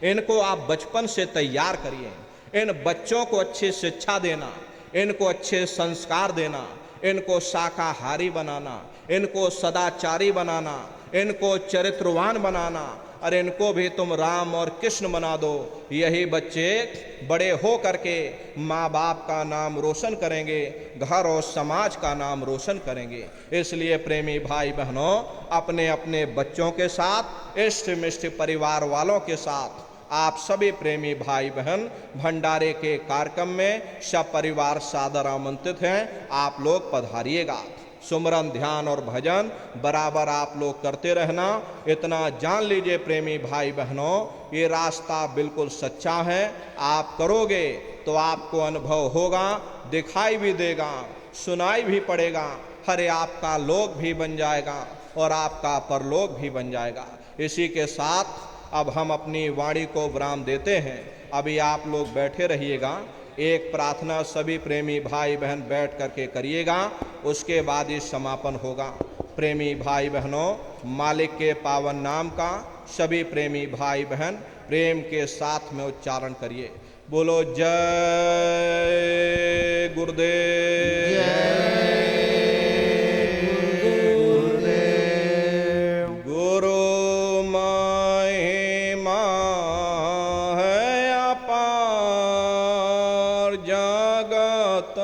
इनको आप बचपन से तैयार करिए। इन बच्चों को अच्छी शिक्षा देना, इनको अच्छे संस्कार देना, इनको शाकाहारी बनाना, इनको सदाचारी बनाना, इनको चरित्रवान बनाना, और इनको भी तुम राम और कृष्ण बना दो। यही बच्चे बड़े हो करके माँ बाप का नाम रोशन करेंगे, घर और समाज का नाम रोशन करेंगे। इसलिए प्रेमी भाई बहनों, अपने अपने बच्चों के साथ, इष्ट मिष्ट परिवार वालों के साथ आप सभी प्रेमी भाई बहन भंडारे के कार्यक्रम में सब परिवार सादर आमंत्रित हैं। आप लोग पधारिएगा। सुमरन ध्यान और भजन बराबर आप लोग करते रहना। इतना जान लीजिए प्रेमी भाई बहनों, ये रास्ता बिल्कुल सच्चा है। आप करोगे तो आपको अनुभव होगा, दिखाई भी देगा, सुनाई भी पड़ेगा। हरे आपका लोक भी बन जाएगा और आपका परलोक भी बन जाएगा। इसी के साथ अब हम अपनी वाणी को विराम देते हैं। अभी आप लोग बैठे रहिएगा, एक प्रार्थना सभी प्रेमी भाई बहन बैठ करके करिएगा, उसके बाद ही समापन होगा। प्रेमी भाई बहनों, मालिक के पावन नाम का सभी प्रेमी भाई बहन प्रेम के साथ में उच्चारण करिए। बोलो जय गुरुदेव, गुरु महिमा है अपार जगत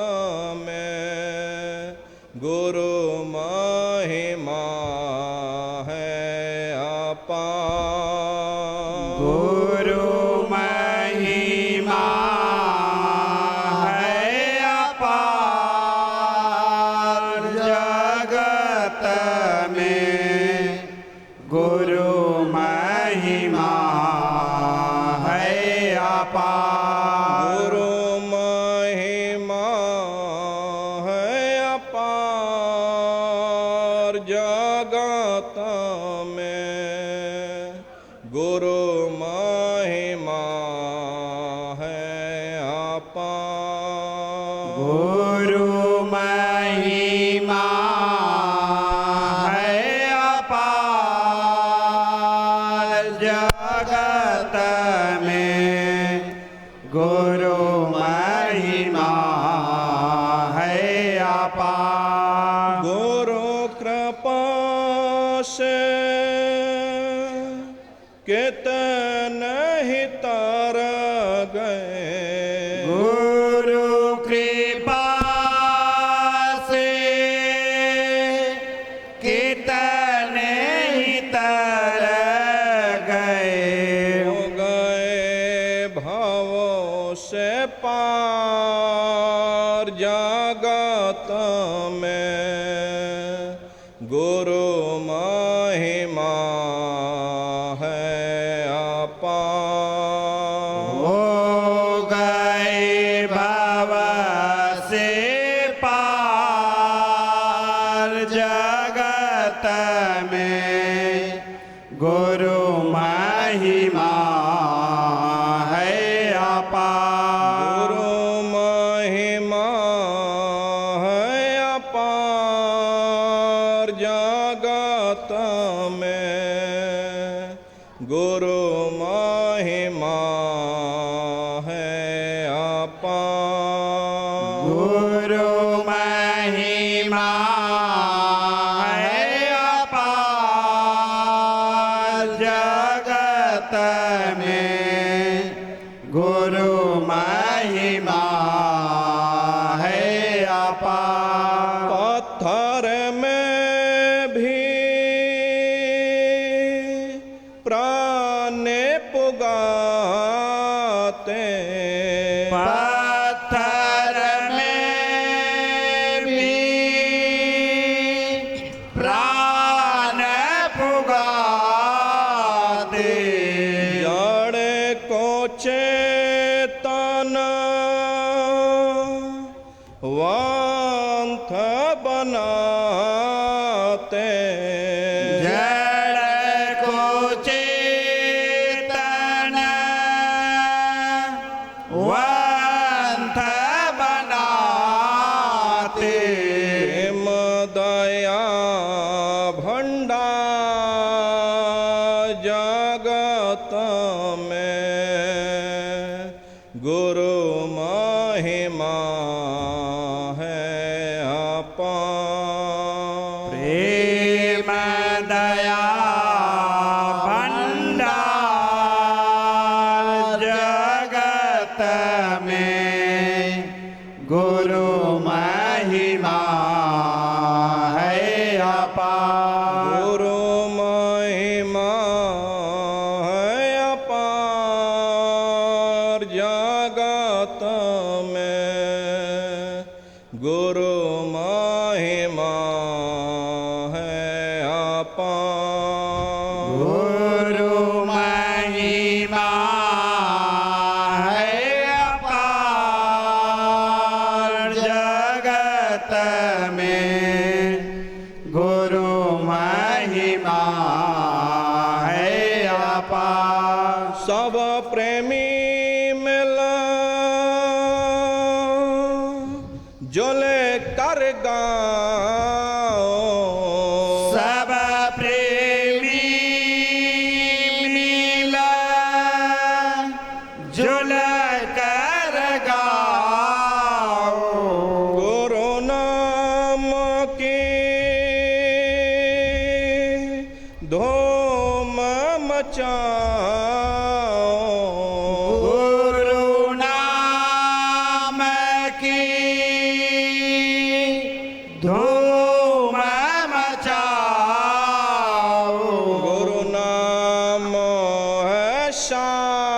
में, गुरु महिमा है अपार, गुरु महिमा है अपार जगत में, गुरु महिमा है अपार, गुरु महिमा है अपार जगत में, गुरु महिमा है अपार, गुरु महिमा है अपार जगत में, गुरु महिमा है अपार, गुरु कृपा से कितने ही तर गए, गुरु कृपा से कितने ही तर गए, हो गए भावों से पार जगत में, गुरु महिमा है अपार, हो गए भव से पार जगत में, गुरु महिमा है अपार। गुरु महिमा है अपार जगत में। गुरु महिमा है अपार। गुरु महिमा है अपार जगत में। गुरु महिमा है अपार। पत्थर में भी प्राण पुगाते। पत्थर में भी प्राण पुगाते। जड़ को चेतन वांथ बनाते। जड़ को चेतन वंथ बनाते। प्रेम दया भंडार जगत में। गुरु महिमा है अपार। प्रेम दया भंडार जगत में। गुरु महिमा है अपार। गुरु महिमा है अपार जगत में। गुरु महिमा है अपार। गुरु महिमा है अपार जगत में। गुरु महिमा है अपार। सब प्रेमी मिला जोले कर गाओ। सब प्रेमी मिला जुल कर गाओ। गुरु नाम की धूम मचाओ। गुरु नाम की धूम मचाओ। 'गुरु नाम है शान